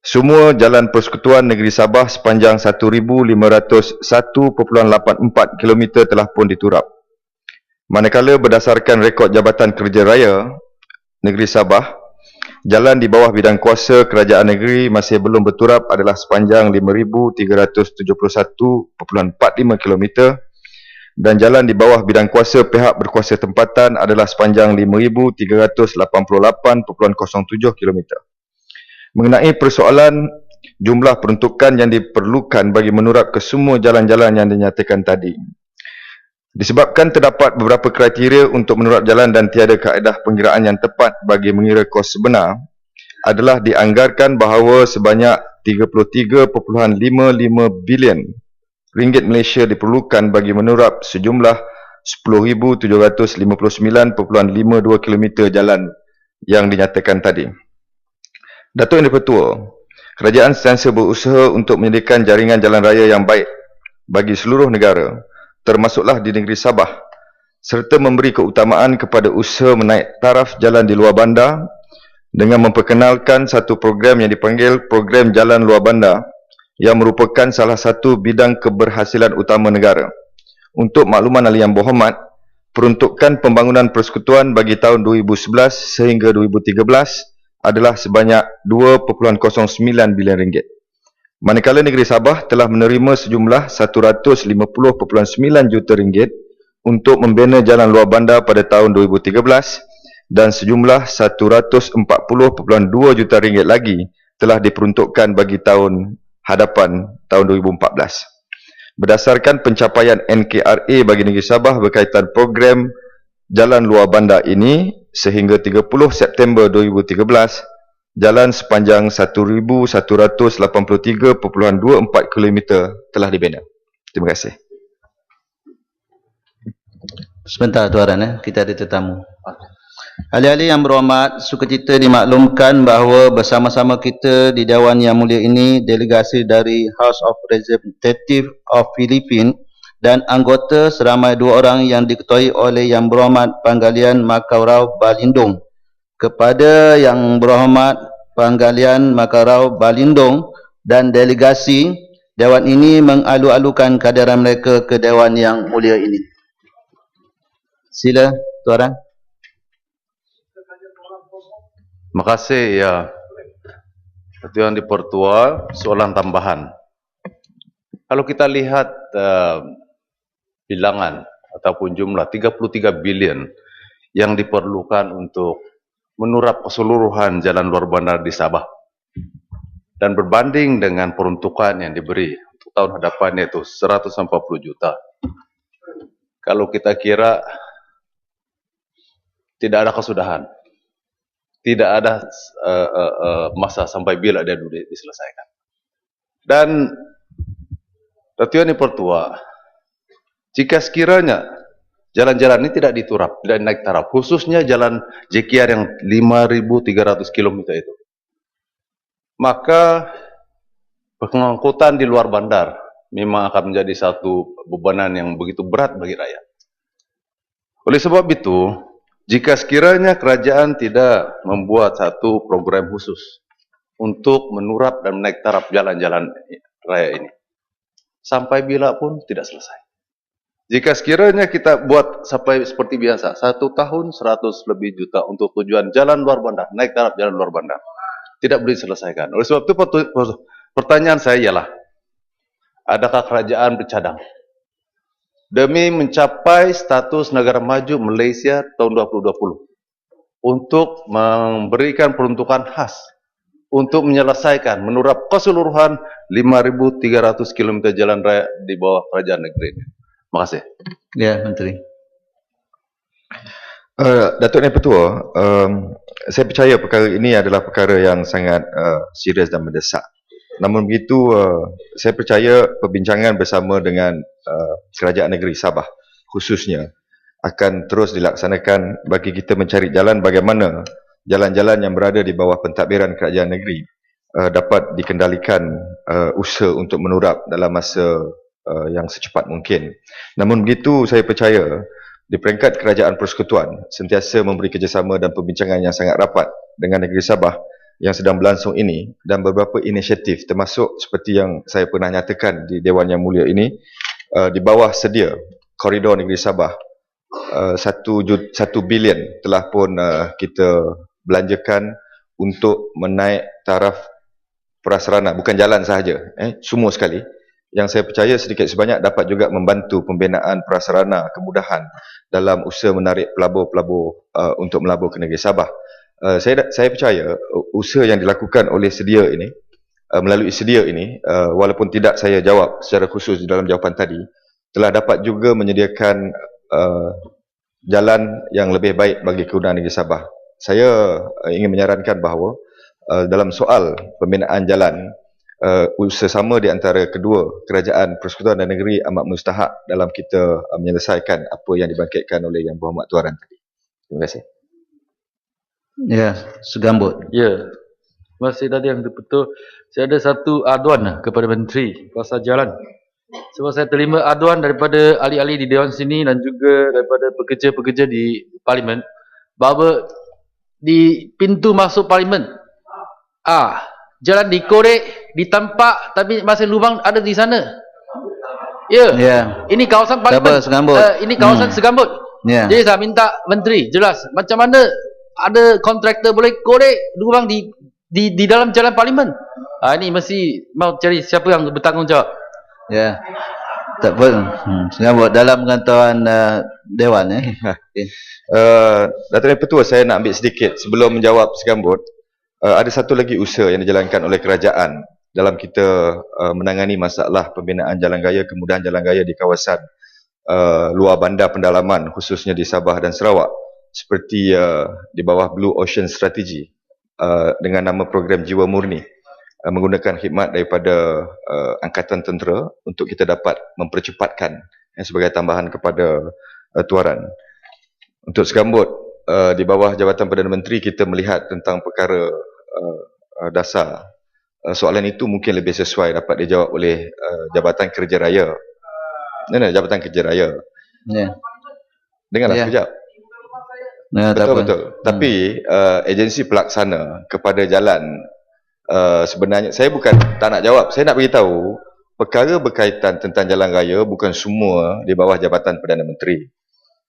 semua jalan persekutuan negeri Sabah sepanjang 1,501.84 km telah pun diturap. Manakala berdasarkan rekod Jabatan Kerja Raya Negeri Sabah, jalan di bawah bidang kuasa kerajaan negeri masih belum berturap adalah sepanjang 5,371.45 km dan jalan di bawah bidang kuasa pihak berkuasa tempatan adalah sepanjang 5,388.07 km. Mengenai persoalan jumlah peruntukan yang diperlukan bagi menurap ke semua jalan-jalan yang dinyatakan tadi, disebabkan terdapat beberapa kriteria untuk menurap jalan dan tiada kaedah pengiraan yang tepat bagi mengira kos sebenar, adalah dianggarkan bahawa sebanyak 33.55 bilion ringgit Malaysia diperlukan bagi menurap sejumlah 10,759.52 km jalan yang dinyatakan tadi. Datuk Yang di-Pertua, kerajaan sentiasa berusaha untuk menyediakan jaringan jalan raya yang baik bagi seluruh negara, termasuklah di negeri Sabah, serta memberi keutamaan kepada usaha menaik taraf jalan di luar bandar dengan memperkenalkan satu program yang dipanggil Program Jalan Luar Bandar yang merupakan salah satu bidang keberhasilan utama negara. Untuk makluman ahli yang berhormat, peruntukan pembangunan persekutuan bagi tahun 2011 sehingga 2013 adalah sebanyak 2.09 bilion ringgit. Manakala negeri Sabah telah menerima sejumlah 150.9 juta ringgit untuk membina jalan luar bandar pada tahun 2013 dan sejumlah 140.2 juta ringgit lagi telah diperuntukkan bagi tahun hadapan tahun 2014. Berdasarkan pencapaian NKRA bagi negeri Sabah berkaitan program jalan luar bandar ini, sehingga 30 September 2013, jalan sepanjang 1,183.24 km telah dibina. Terima kasih. Sebentar tuan, kita ada tetamu. Ahli-ahli yang berhormat, sukacita dimaklumkan bahawa bersama-sama kita di Dewan Yang Mulia ini delegasi dari House of Representatives of Philippines dan anggota seramai 2 orang yang diketuai oleh Yang Berhormat Panggalian Makarau Balindong. Kepada Yang Berhormat Panggalian Makarau Balindong dan delegasi, Dewan ini mengalu-alukan kehadiran mereka ke Dewan Yang Mulia ini. Sila tuan. Terima kasih ya. Datuk Yang di-Pertua, soalan tambahan. Kalau kita lihat bilangan ataupun jumlah 33 bilion yang diperlukan untuk menurap keseluruhan jalan luar bandar di Sabah dan berbanding dengan peruntukan yang diberi untuk tahun hadapan yaitu 140 juta. Kalau kita kira tidak ada kesudahan, tidak ada masa sampai bila dia diselesaikan. Dan Datuk Yang di-Pertua, jika sekiranya jalan-jalan ini tidak diturap, tidak naik taraf, khususnya jalan JKR yang 5.300 km itu, maka pengangkutan di luar bandar memang akan menjadi satu bebanan yang begitu berat bagi rakyat. Oleh sebab itu, jika sekiranya kerajaan tidak membuat satu program khusus untuk menurap dan menaik taraf jalan-jalan raya ini, sampai bila pun tidak selesai. Jika sekiranya kita buat sampai seperti biasa, 1 tahun 100 lebih juta untuk tujuan jalan luar bandar, naik taraf jalan luar bandar, tidak boleh diselesaikan. Oleh sebab itu pertanyaan saya ialah, adakah kerajaan bercadang demi mencapai status negara maju Malaysia tahun 2020 untuk memberikan peruntukan khas untuk menyelesaikan, menurap keseluruhan 5.300 km jalan raya di bawah kerajaan negeri ini? Terima kasih. Ya, Menteri. Datuk Yang Pertua, saya percaya perkara ini adalah perkara yang sangat serius dan mendesak. Namun begitu, saya percaya perbincangan bersama dengan kerajaan negeri Sabah khususnya akan terus dilaksanakan bagi kita mencari jalan bagaimana jalan-jalan yang berada di bawah pentadbiran kerajaan negeri dapat dikendalikan usaha untuk menurap dalam masa yang secepat mungkin. Namun begitu, saya percaya di peringkat kerajaan persekutuan sentiasa memberi kerjasama dan perbincangan yang sangat rapat dengan negeri Sabah yang sedang berlangsung ini, dan beberapa inisiatif termasuk seperti yang saya pernah nyatakan di Dewan Yang Mulia ini, di bawah sedia koridor negeri Sabah 1 bilion telah pun kita belanjakan untuk menaik taraf prasarana, bukan jalan sahaja, semua sekali. Yang saya percaya sedikit sebanyak dapat juga membantu pembinaan prasarana kemudahan dalam usaha menarik pelabur-pelabur untuk melabur ke negeri Sabah. Saya percaya usaha yang dilakukan oleh sedia ini, melalui sedia ini, walaupun tidak saya jawab secara khusus di dalam jawapan tadi, telah dapat juga menyediakan jalan yang lebih baik bagi kegunaan negeri Sabah. Saya ingin menyarankan bahawa dalam soal pembinaan jalan, usaha di antara kedua kerajaan persekutuan dan negeri amat mustahak dalam kita menyelesaikan apa yang dibangkitkan oleh Yang Berhormat Tuan tadi. Terima kasih. Ya, segambut. Ya, terima kasih tadi yang betul. Saya ada satu aduan kepada Menteri pasal jalan. Sebab saya terima aduan daripada ahli-ahli di Dewan sini dan juga daripada pekerja-pekerja di Parlimen bahawa di pintu masuk Parlimen, jalan dikorek, ditampak, tapi masih lubang ada di sana. Ya. Yeah. Ini kawasan Parlimen. Ini kawasan Segambut. Yeah. Jadi saya minta Menteri jelas macam mana ada kontraktor boleh korek lubang di dalam jalan Parlimen. Ini mesti mau cari siapa yang bertanggungjawab. Ya. Yeah. Tak apa. Segambut dalam pengetahuan Dewan. Okay. Datuk Yang Pertua, saya nak ambil sedikit sebelum menjawab Segambut. Ada satu lagi usaha yang dijalankan oleh kerajaan dalam kita menangani masalah pembinaan jalan raya, kemudahan jalan raya di kawasan luar bandar pendalaman, khususnya di Sabah dan Sarawak, seperti di bawah Blue Ocean Strategy dengan nama program Jiwa Murni, menggunakan khidmat daripada Angkatan Tentera untuk kita dapat mempercepatkan sebagai tambahan kepada tuaran. Untuk Segambut, di bawah Jabatan Perdana Menteri, kita melihat tentang perkara dasar. Soalan itu mungkin lebih sesuai dapat dijawab oleh Jabatan Kerja Raya. Jabatan Kerja Raya. Ya. Dengarlah sekejap. Betul. Tapi agensi pelaksana kepada jalan, sebenarnya saya bukan tak nak jawab. Saya nak beritahu perkara berkaitan tentang jalan raya bukan semua di bawah Jabatan Perdana Menteri,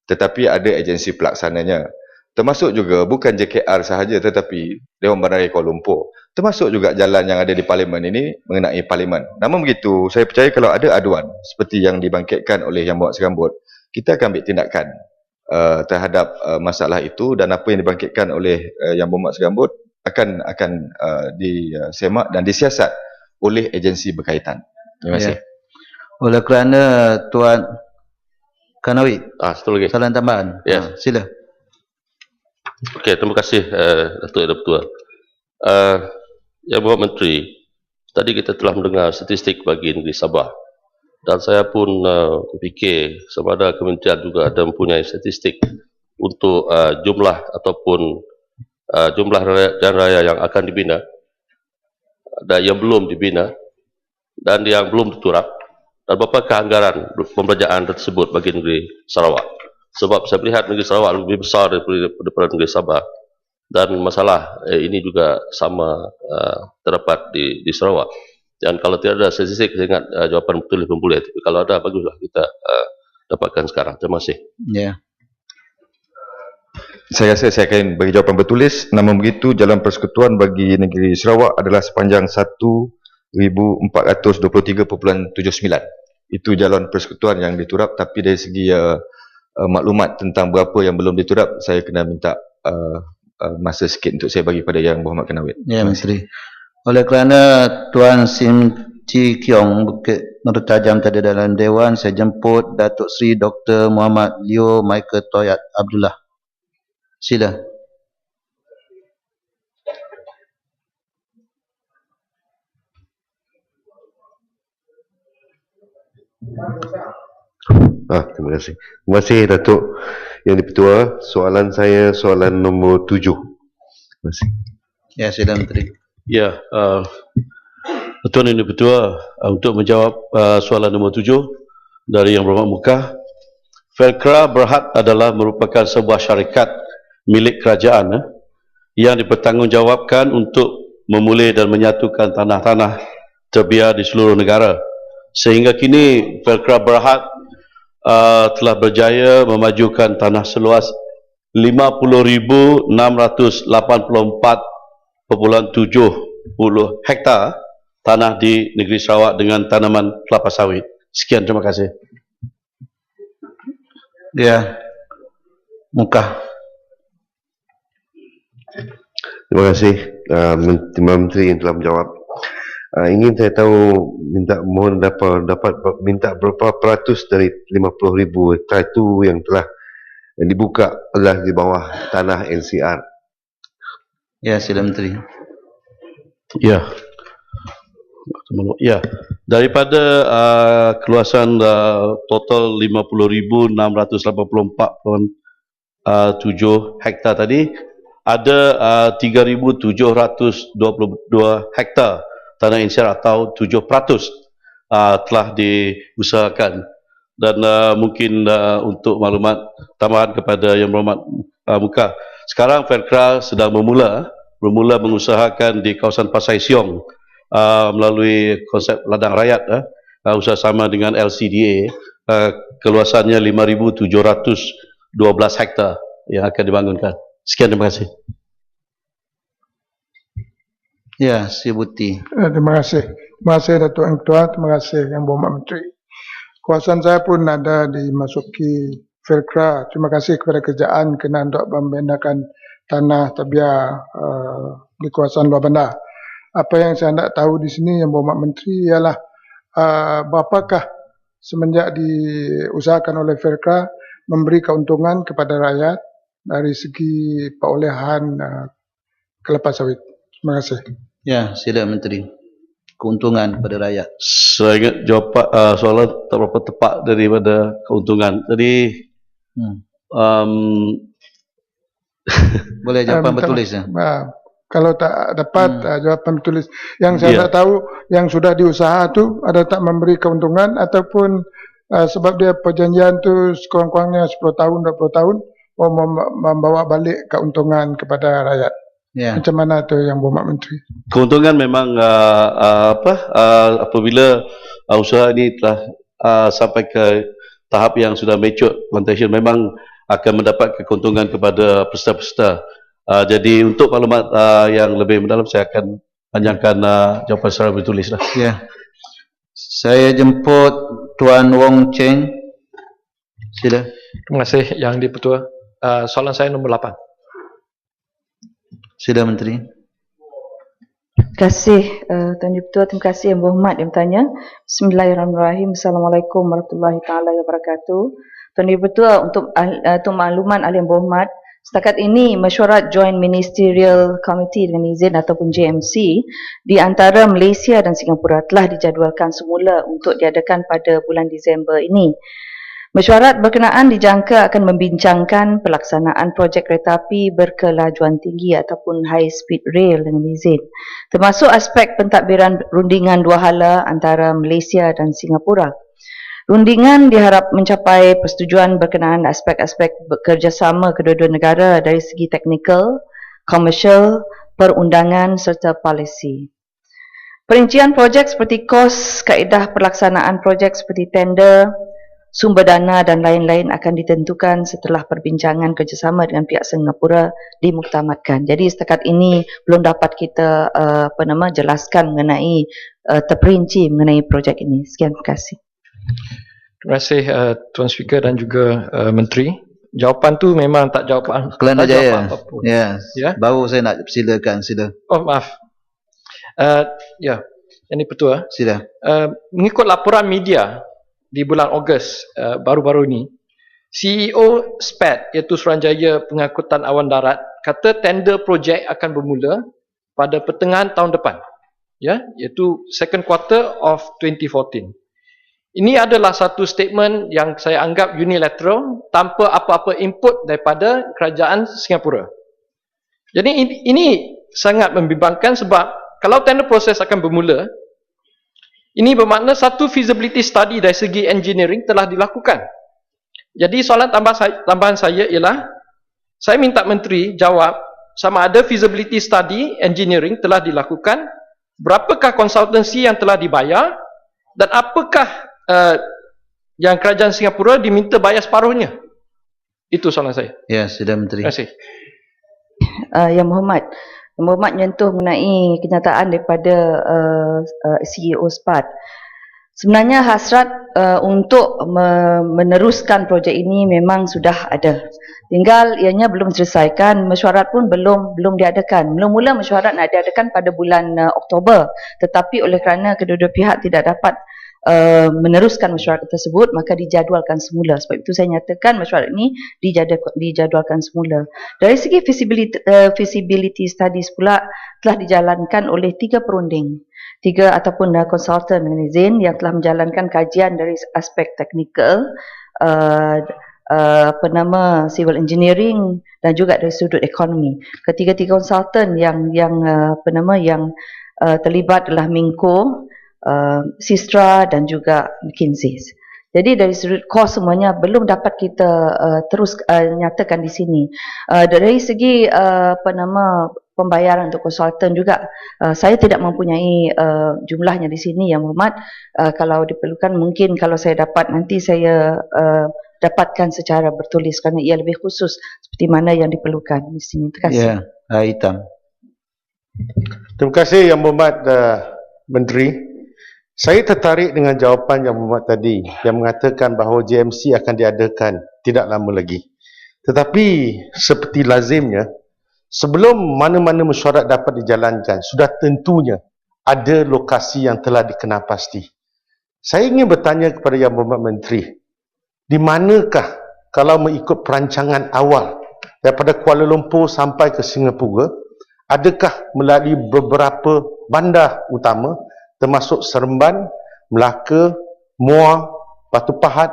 tetapi ada agensi pelaksananya. Termasuk juga bukan JKR sahaja, tetapi Dewan Bandaraya Kuala Lumpur. Termasuk juga jalan yang ada di Parlimen ini mengenai Parlimen. Namun begitu, saya percaya kalau ada aduan seperti yang dibangkitkan oleh Yang Berhormat Segambut, kita akan ambil tindakan terhadap masalah itu, dan apa yang dibangkitkan oleh Yang Berhormat Segambut akan disemak dan disiasat oleh agensi berkaitan. Terima kasih. Oleh kerana Tuan Kanawit, satu lagi. Soalan tambahan. Sila. Okey, terima kasih Datuk Yang Bertua. Yang Berhormat Menteri, tadi kita telah mendengar statistik bagi negeri Sabah, dan saya pun fikir sama ada kementerian juga ada mempunyai statistik untuk jumlah ataupun jumlah jalan raya yang akan dibina dan yang belum dibina dan yang belum diturap, dan berapakah anggaran pemberjaan tersebut bagi negeri Sarawak. Sebab saya melihat negeri Sarawak lebih besar daripada negeri Sabah, dan masalah ini juga sama terdapat di Sarawak. Dan kalau tidak ada statistik, saya ingat jawapan betul pun boleh. Tapi kalau ada, baguslah kita dapatkan sekarang. Terima kasih. Ya. Saya rasa saya akan bagi jawapan bertulis. Namun begitu, jalan persekutuan bagi negeri Sarawak adalah sepanjang 1,423.79. Itu jalan persekutuan yang diturap, tapi dari segi maklumat tentang berapa yang belum diturap, saya kena minta masa sikit untuk saya bagi pada Yang Berhormat Kanawit. Ya, Menteri. Oleh kerana Tuan Sim Chi Kiong Bukit Nur Tajam tadi dalam Dewan, saya jemput Datuk Seri Dr. Muhammad Leo Michael Toyat Abdullah. Sila. Terima kasih. Terima kasih Datuk Yang Di-Pertua. Soalan saya soalan nombor 7. Terima kasih. Ya, sila Menteri. Ya, Tuan Yang Di-Pertua, untuk menjawab soalan nombor 7 dari Yang Berhormat Mukah, Felcra Berhad adalah merupakan sebuah syarikat milik kerajaan yang dipertanggungjawabkan untuk memulih dan menyatukan tanah-tanah terbiar di seluruh negara. Sehingga kini Felcra Berhad telah berjaya memajukan tanah seluas 50,684.5 hektar tanah di negeri Sarawak dengan tanaman kelapa sawit. Sekian, terima kasih. Ya, Muka. Terima kasih Timbalan Menteri yang telah menjawab. Ingin saya tahu, mohon dapat minta berapa peratus dari 50,000 hektar itu yang telah dibuka adalah di bawah tanah NCR. Ya, sila Menteri. Ya. Ya, daripada keluasan total 50,684.7 hektar tadi, ada 3,722 hektar tanah NCR atau 7% telah diusahakan. Dan mungkin untuk maklumat tambahan kepada Yang Berhormat Muka, sekarang Faircraft sedang bermula mengusahakan di kawasan Pasai Siong melalui konsep ladang rakyat, usaha-sama dengan LCDA, keluasannya 5,712 hektar yang akan dibangunkan. Sekian, terima kasih. Ya, Si Buti. Terima kasih. Terima kasih Datuk Yang Ketua, terima kasih Yang Berhormat Menteri. Kawasan saya pun ada dimasuki Faircraft. Terima kasih kepada kerajaan kerana untuk membedakan tanah tabiat di kawasan luar bandar. Apa yang saya nak tahu di sini Yang Berhormat Menteri ialah berapakah semenjak diusahakan oleh Faircraft memberi keuntungan kepada rakyat dari segi perolehan kelapa sawit. Terima kasih. Ya, sila Menteri. Keuntungan kepada rakyat. Saya ingat jawapan soalan tak berapa tepat daripada keuntungan. Jadi boleh jawapan bertulis ya. Kalau tak dapat jawapan bertulis. Yang saya tak tahu, yang sudah diusaha tu ada tak memberi keuntungan ataupun sebab dia perjanjian tu sekurang-kurangnya 10 tahun, 20 tahun membawa balik keuntungan kepada rakyat. Ya. Macam mana tu Yang Berhormat Menteri? Keuntungan memang apabila usaha ini telah sampai ke tahap yang sudah mature plantation, memang akan mendapat keuntungan kepada peserta-peserta. Jadi untuk maklumat yang lebih mendalam, saya akan panjangkan jawapan secara bertulis lah. Ya. Saya jemput Tuan Wong Cheng. Sila. Terima kasih Yang di-Pertua. Soalan saya nombor 8. Sila Menteri. Terima kasih Tuan Di-Pertua, terima kasih Yang Berhormat yang bertanya. Bismillahirrahmanirrahim. Assalamualaikum warahmatullahi taala wabarakatuh. Tuan Di-Pertua, untuk makluman Ahli Yang Berhormat, setakat ini mesyuarat Joint Ministerial Committee dengan izin ataupun JMC di antara Malaysia dan Singapura telah dijadualkan semula untuk diadakan pada bulan Disember ini. Mesyuarat berkenaan dijangka akan membincangkan pelaksanaan projek kereta api berkelajuan tinggi ataupun high speed rail dengan izin, termasuk aspek pentadbiran rundingan dua hala antara Malaysia dan Singapura. Rundingan diharap mencapai persetujuan berkenaan aspek-aspek kerjasama kedua-dua negara dari segi teknikal, komersial, perundangan serta polisi. Perincian projek seperti kos, kaedah pelaksanaan projek seperti tender, sumber dana dan lain-lain akan ditentukan setelah perbincangan kerjasama dengan pihak Singapura dimuktamadkan. Jadi setakat ini belum dapat kita jelaskan mengenai terperinci mengenai projek ini. Sekian, terima kasih. Terima kasih Tuan Speaker dan juga Menteri. Jawapan tu memang tak jawapan. Kelana Jaya. Ya. Baru saya nak silakan, sila. Oh, maaf. Ya, Yang di-Pertua. Sila. Mengikut laporan media di bulan Ogos baru-baru ini, CEO SPAD iaitu Suruhanjaya Pengangkutan Awan Darat kata tender projek akan bermula pada pertengahan tahun depan, ya, iaitu second quarter of 2014. Ini adalah satu statement yang saya anggap unilateral tanpa apa-apa input daripada kerajaan Singapura. Jadi ini sangat membimbangkan sebab kalau tender proses akan bermula, ini bermakna satu feasibility study dari segi engineering telah dilakukan. Jadi soalan tambahan saya ialah, saya minta Menteri jawab sama ada feasibility study engineering telah dilakukan, berapakah konsultansi yang telah dibayar, dan apakah yang kerajaan Singapura diminta bayar separuhnya. Itu soalan saya. Ya, sudah Menteri. Terima kasih. Yang Berhormat Yang berhormat menyentuh mengenai kenyataan daripada CEO SPAT. Sebenarnya hasrat untuk meneruskan projek ini memang sudah ada. Tinggal ianya belum selesaikan, mesyuarat pun belum diadakan. Mula-mula mesyuarat nak diadakan pada bulan Oktober, tetapi oleh kerana kedua-dua pihak tidak dapat meneruskan mesyuarat tersebut, maka dijadualkan semula. Sebab itu saya nyatakan mesyuarat ini dijadualkan semula. Dari segi feasibility studies pula telah dijalankan oleh 3 perunding, 3 ataupun konsultan dengan izin yang telah menjalankan kajian dari aspek teknikal, civil engineering dan juga dari sudut ekonomi. Ketiga-tiga konsultan yang terlibat adalah Minco, Sistra dan juga McKinsey. Jadi dari sudut kos semuanya belum dapat kita terus nyatakan di sini. Dari segi pembayaran untuk konsultan juga saya tidak mempunyai jumlahnya di sini yang berhormat. Kalau diperlukan mungkin kalau saya dapat nanti saya dapatkan secara bertulis kerana ia lebih khusus seperti mana yang diperlukan di sini. Terima kasih. Ya, Hitam. Terima kasih Yang Berhormat Menteri. Saya tertarik dengan jawapan Yang Berhormat tadi yang mengatakan bahawa JMC akan diadakan tidak lama lagi. Tetapi seperti lazimnya, sebelum mana-mana mesyuarat dapat dijalankan, sudah tentunya ada lokasi yang telah dikenal pasti. Saya ingin bertanya kepada Yang Berhormat Menteri, di manakah kalau mengikut perancangan awal daripada Kuala Lumpur sampai ke Singapura, adakah melalui beberapa bandar utama termasuk Seremban, Melaka, Muar, Batu Pahat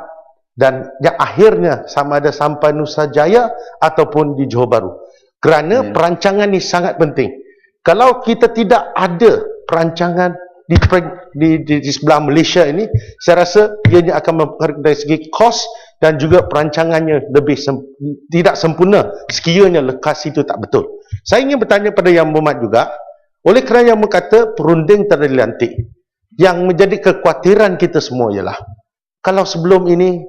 dan yang akhirnya sama ada sampai Nusa Jaya ataupun di Johor Bahru. Kerana perancangan ini sangat penting. Kalau kita tidak ada perancangan di sebelah Malaysia ini, saya rasa ianya akan dari segi kos dan juga perancangannya lebih tidak sempurna sekiranya lokasi itu tak betul. Saya ingin bertanya pada Yang Berhormat juga, oleh kerana yang berkata perunding telah dilantik, yang menjadi kekhawatiran kita semua ialah kalau sebelum ini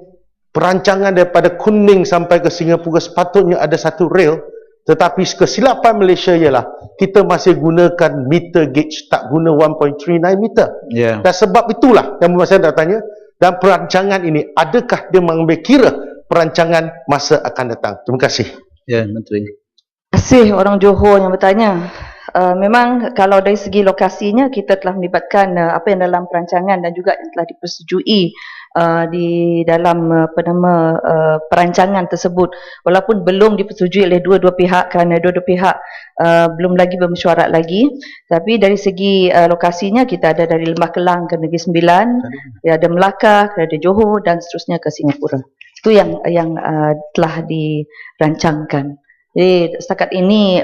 perancangan daripada Kuning sampai ke Singapura sepatutnya ada satu rail, tetapi kesilapan Malaysia ialah kita masih gunakan meter gauge, tak guna 1.39 meter. Dan sebab itulah yang saya nak tanya, dan perancangan ini adakah dia mengambil kira perancangan masa akan datang? Terima kasih. Ya, Menteri. Terima kasih orang Johor yang bertanya. Memang kalau dari segi lokasinya kita telah melibatkan apa yang dalam perancangan dan juga yang telah dipersetujui di dalam perancangan tersebut, walaupun belum dipersetujui oleh dua-dua pihak kerana dua-dua pihak belum lagi bermesyuarat lagi, tapi dari segi lokasinya kita ada dari Lembah Kelang ke Negeri Sembilan, ada Melaka, ada Johor dan seterusnya ke Singapura. Itu yang telah dirancangkan. Jadi setakat ini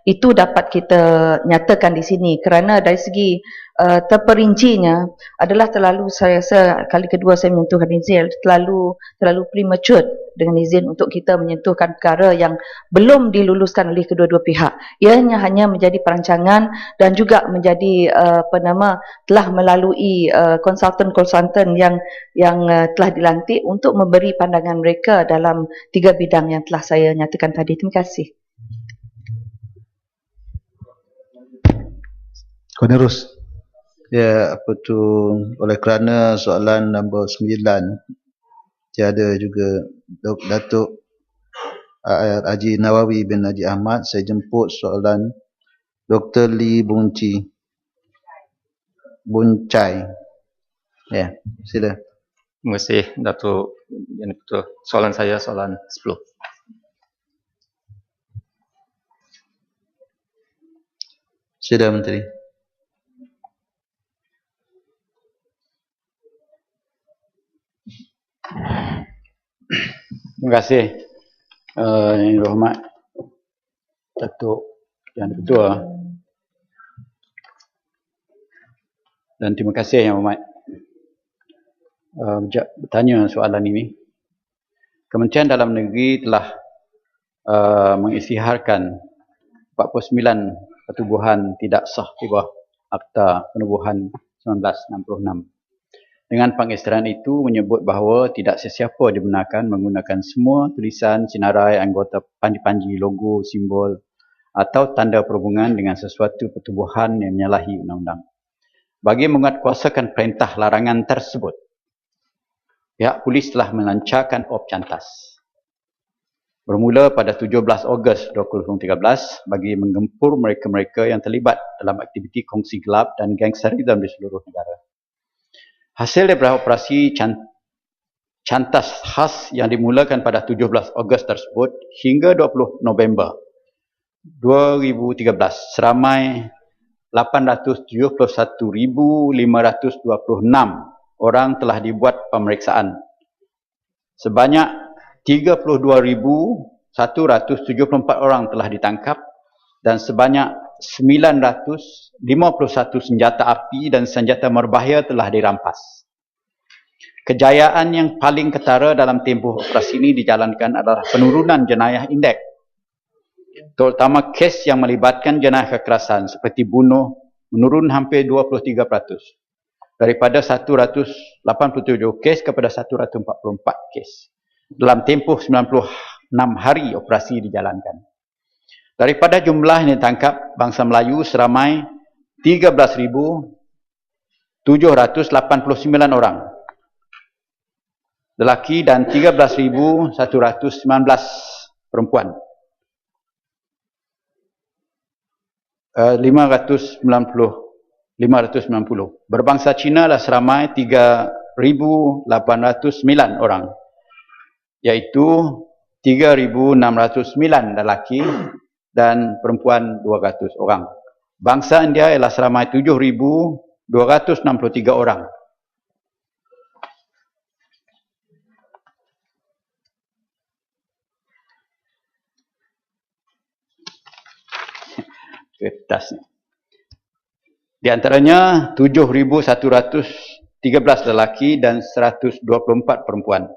itu dapat kita nyatakan di sini kerana dari segi terperincinya adalah terlalu, saya rasa kali kedua saya menyentuhkan izin, terlalu premature dengan izin untuk kita menyentuhkan perkara yang belum diluluskan oleh kedua-dua pihak. Ianya hanya menjadi perancangan dan juga menjadi telah melalui konsultan-konsultan yang telah dilantik untuk memberi pandangan mereka dalam 3 bidang yang telah saya nyatakan tadi. Terima kasih. Konerus. Ya, apa tu, oleh kerana soalan nombor 9 tiada juga Datuk Haji Nawawi bin Haji Ahmad, saya jemput soalan Dr. Lee Buncai. Ya, sila. Terima kasih Datuk Yang Betul. Soalan saya soalan 10. Sila Menteri. Terima kasih Yang Berhormat Datuk Yang Ketua, dan terima kasih Yang Berhormat bertanya soalan ini. Kementerian Dalam Negeri telah mengisytiharkan 49 pertubuhan tidak sah di bawah Akta Penubuhan 1966. Dengan pengisytiharan itu menyebut bahawa tidak sesiapa dibenarkan menggunakan semua tulisan, sinarai, anggota, panji-panji, logo, simbol atau tanda perhubungan dengan sesuatu pertubuhan yang menyalahi undang-undang. Bagi menguatkuasakan perintah larangan tersebut, pihak polis telah melancarkan op cantas. Bermula pada 17 Ogos 2013 bagi menggempur mereka-mereka yang terlibat dalam aktiviti kongsi gelap dan gangsterisme di seluruh negara. Hasil daripada operasi cantas khas yang dimulakan pada 17 Ogos tersebut hingga 20 November 2013, seramai 871,526 orang telah dibuat pemeriksaan. Sebanyak 32,174 orang telah ditangkap dan sebanyak 951 senjata api dan senjata berbahaya telah dirampas. Kejayaan yang paling ketara dalam tempoh operasi ini dijalankan adalah penurunan jenayah indeks, terutama kes yang melibatkan jenayah kekerasan seperti bunuh menurun hampir 23%, daripada 187 kes kepada 144 kes dalam tempoh 96 hari operasi dijalankan. Daripada jumlah yang ditangkap, bangsa Melayu seramai 13,789 orang, lelaki, dan 13,119 perempuan. 590. Berbangsa Cina adalah seramai 3,809 orang, iaitu 3,609 lelaki dan perempuan 200 orang. Bangsa India ialah seramai 7,263 orang. Kertas ni. Di antaranya 7,113 lelaki dan 124 perempuan.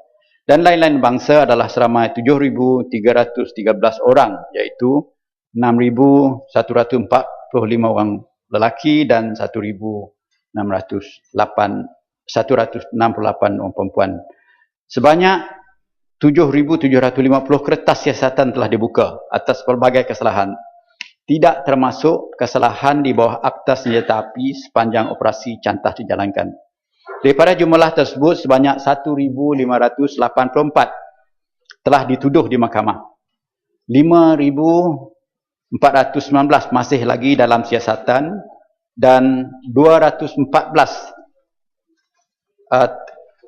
Dan lain-lain bangsa adalah seramai 7,313 orang, iaitu 6,145 orang lelaki dan 168 orang perempuan. Sebanyak 7,750 kertas siasatan telah dibuka atas pelbagai kesalahan, tidak termasuk kesalahan di bawah Akta Senjata Api sepanjang operasi cantas dijalankan. Daripada jumlah tersebut, sebanyak 1,584 telah dituduh di mahkamah. 5,419 masih lagi dalam siasatan dan 214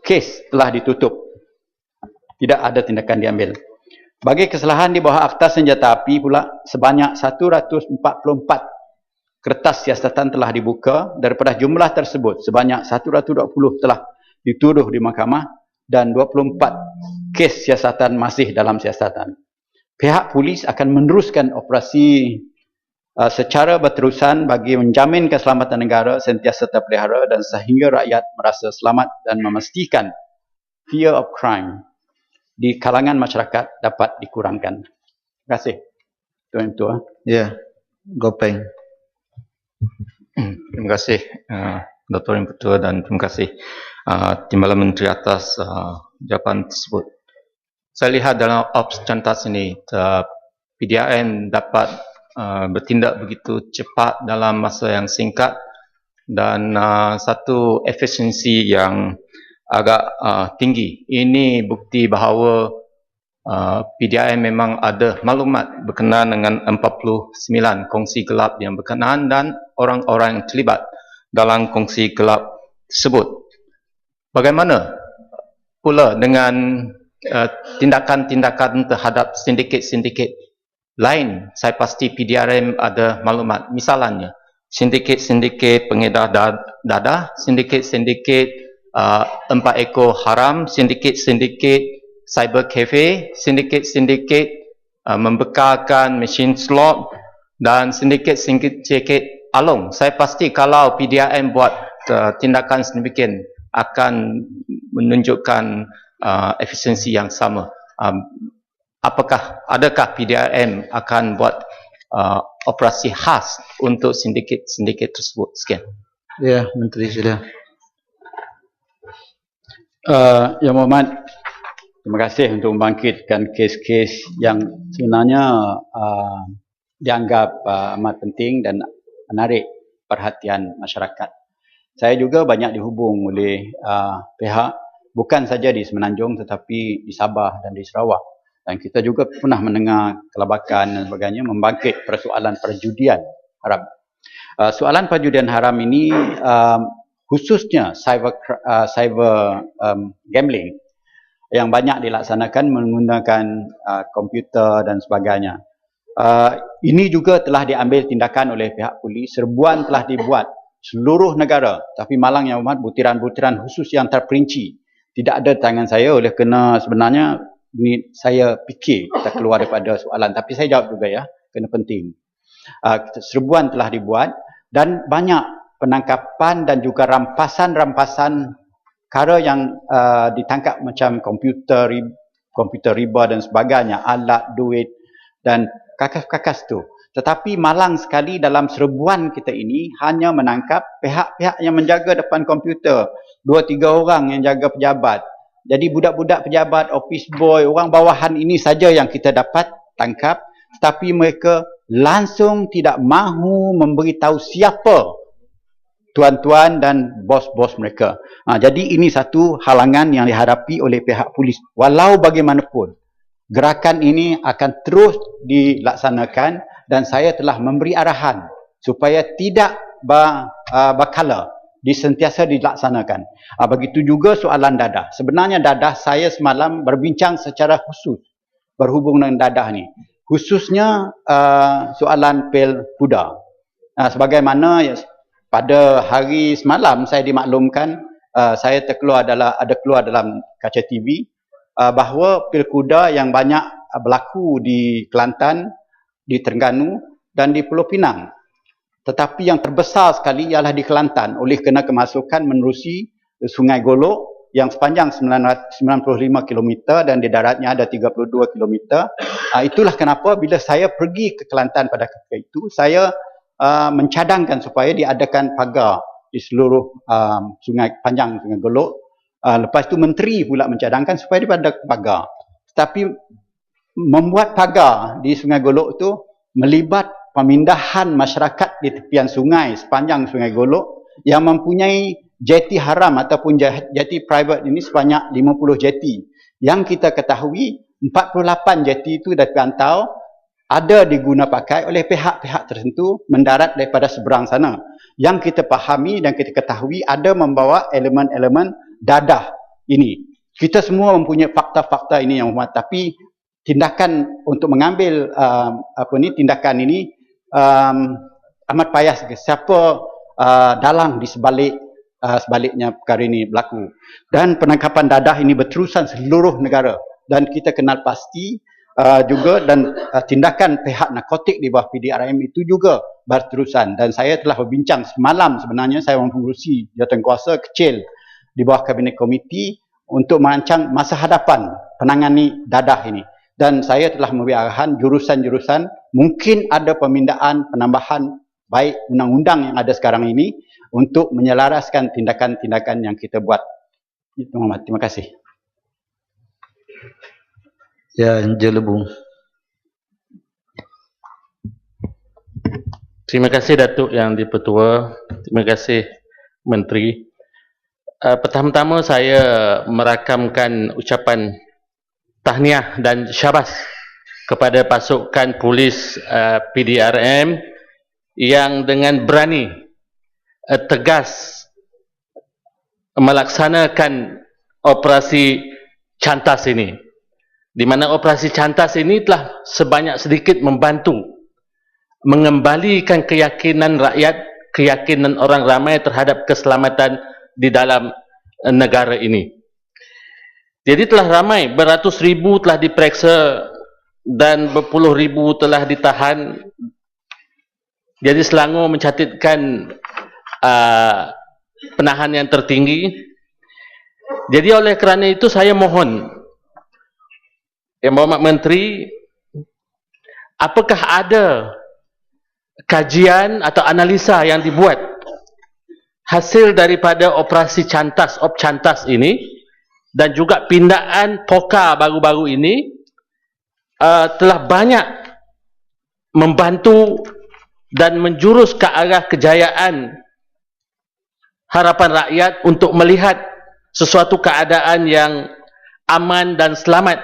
kes telah ditutup. Tidak ada tindakan diambil. Bagi kesalahan di bawah Akta Senjata Api pula, sebanyak 144 kertas siasatan telah dibuka. Daripada jumlah tersebut, sebanyak 120 telah dituduh di mahkamah dan 24 kes siasatan masih dalam siasatan. Pihak polis akan meneruskan operasi secara berterusan bagi menjamin keselamatan negara sentiasa terpelihara dan sehingga rakyat merasa selamat dan memastikan fear of crime di kalangan masyarakat dapat dikurangkan. Terima kasih. Tuan Ketua. Ya, Gopeng. Terima kasih Dr. Yang Ketua dan terima kasih Timbalan Menteri atas jawapan tersebut. Saya lihat dalam ops cantas ini PDRM dapat bertindak begitu cepat dalam masa yang singkat dan satu efisiensi yang agak tinggi. Ini bukti bahawa PDRM memang ada maklumat berkenaan dengan 49 kongsi gelap yang berkenaan dan orang-orang yang terlibat dalam kongsi gelap tersebut. Bagaimana pula dengan tindakan-tindakan terhadap sindiket-sindiket lain? Saya pasti PDRM ada maklumat. Misalnya, sindiket-sindiket pengedar dadah, sindiket-sindiket 4 ekor haram, sindiket-sindiket cyber cafe, sindiket-sindiket membekalkan mesin slot dan sindiket-sindiket along. Saya pasti kalau PDRM buat tindakan sedemikian akan menunjukkan efisiensi yang sama. Adakah PDRM akan buat operasi khas untuk sindiket-sindiket tersebut? Sekian. Ya, Menteri sila. Yang Mohd, terima kasih untuk membangkitkan kes-kes yang sebenarnya dianggap amat penting dan menarik perhatian masyarakat. Saya juga banyak dihubung oleh pihak bukan saja di Semenanjung tetapi di Sabah dan di Sarawak. Dan kita juga pernah mendengar kelabakan dan sebagainya membangkit persoalan perjudian haram. Soalan perjudian haram ini khususnya cyber gambling yang banyak dilaksanakan menggunakan komputer dan sebagainya. Ini juga telah diambil tindakan oleh pihak polis. Serbuan telah dibuat seluruh negara, tapi malang yang amat butiran-butiran khusus yang terperinci tidak ada tangan saya oleh kerana sebenarnya ini saya fikir kita keluar daripada soalan, tapi saya jawab juga ya, kena penting. Serbuan telah dibuat dan banyak penangkapan dan juga rampasan-rampasan perkara yang ditangkap macam komputer riba dan sebagainya, alat, duit dan kakas-kakas tu. Tetapi malang sekali dalam serbuan kita ini hanya menangkap pihak-pihak yang menjaga depan komputer. 2-3 orang yang jaga pejabat. Jadi budak-budak pejabat, office boy, orang bawahan ini saja yang kita dapat tangkap. Tetapi mereka langsung tidak mahu memberitahu siapa tuan-tuan dan bos-bos mereka. Jadi ini satu halangan yang dihadapi oleh pihak polis. Walau bagaimanapun, gerakan ini akan terus dilaksanakan dan saya telah memberi arahan supaya tidak berkala disentiasa dilaksanakan. Begitu juga soalan dadah. Sebenarnya dadah saya semalam berbincang secara khusus berhubung dengan dadah ni. Khususnya soalan pel kuda. Sebagaimana pada hari semalam saya dimaklumkan, saya ada keluar dalam kaca TV bahawa pel kuda yang banyak berlaku di Kelantan, di Terengganu dan di Pulau Pinang. Tetapi yang terbesar sekali ialah di Kelantan oleh kerana kemasukan menerusi Sungai Golok yang sepanjang 95 km dan di daratnya ada 32 km. Itulah kenapa bila saya pergi ke Kelantan pada ketika itu, saya mencadangkan supaya diadakan pagar di seluruh panjang Sungai Golok. Lepas itu menteri pula mencadangkan supaya diadakan pagar. Tetapi membuat pagar di Sungai Golok itu melibat pemindahan masyarakat di tepian sungai sepanjang Sungai Golok yang mempunyai jeti haram ataupun jeti private ini sebanyak 50 jeti. Yang kita ketahui 48 jeti itu dipantau ada diguna pakai oleh pihak-pihak tertentu mendarat daripada seberang sana. Yang kita fahami dan kita ketahui ada membawa elemen-elemen dadah ini. Kita semua mempunyai fakta-fakta ini yang hormat, tapi tindakan untuk mengambil tindakan ini amat payah. Siapa dalang di sebaliknya perkara ini berlaku. Dan penangkapan dadah ini berterusan seluruh negara dan kita kenal pasti juga dan tindakan pihak narkotik di bawah PDRM itu juga berterusan. Dan saya telah berbincang semalam, sebenarnya saya mengurusi jawatankuasa kecil di bawah kabinet komiti untuk merancang masa hadapan penangani dadah ini. Dan saya telah memberi arahan jurusan-jurusan mungkin ada pemindahan, penambahan baik undang-undang yang ada sekarang ini untuk menyelaraskan tindakan-tindakan yang kita buat. Terima kasih. Ya, Jelebung. Terima kasih Datuk Yang Dipertua. Terima kasih Menteri. Pertama-tama saya merakamkan ucapan tahniah dan syabas kepada pasukan polis PDRM yang dengan berani tegas melaksanakan operasi cantas ini, di mana operasi cantas ini telah sebanyak sedikit membantu mengembalikan keyakinan rakyat, keyakinan orang ramai terhadap keselamatan di dalam negara ini. Jadi telah ramai, beratus ribu telah diperiksa dan berpuluh ribu telah ditahan. Jadi Selangor mencatatkan penahan yang tertinggi. Jadi oleh kerana itu saya mohon Yang Berhormat Menteri, apakah ada kajian atau analisa yang dibuat hasil daripada operasi cantas, op cantas ini dan juga pindaan poka baru-baru ini telah banyak membantu dan menjurus ke arah kejayaan harapan rakyat untuk melihat sesuatu keadaan yang aman dan selamat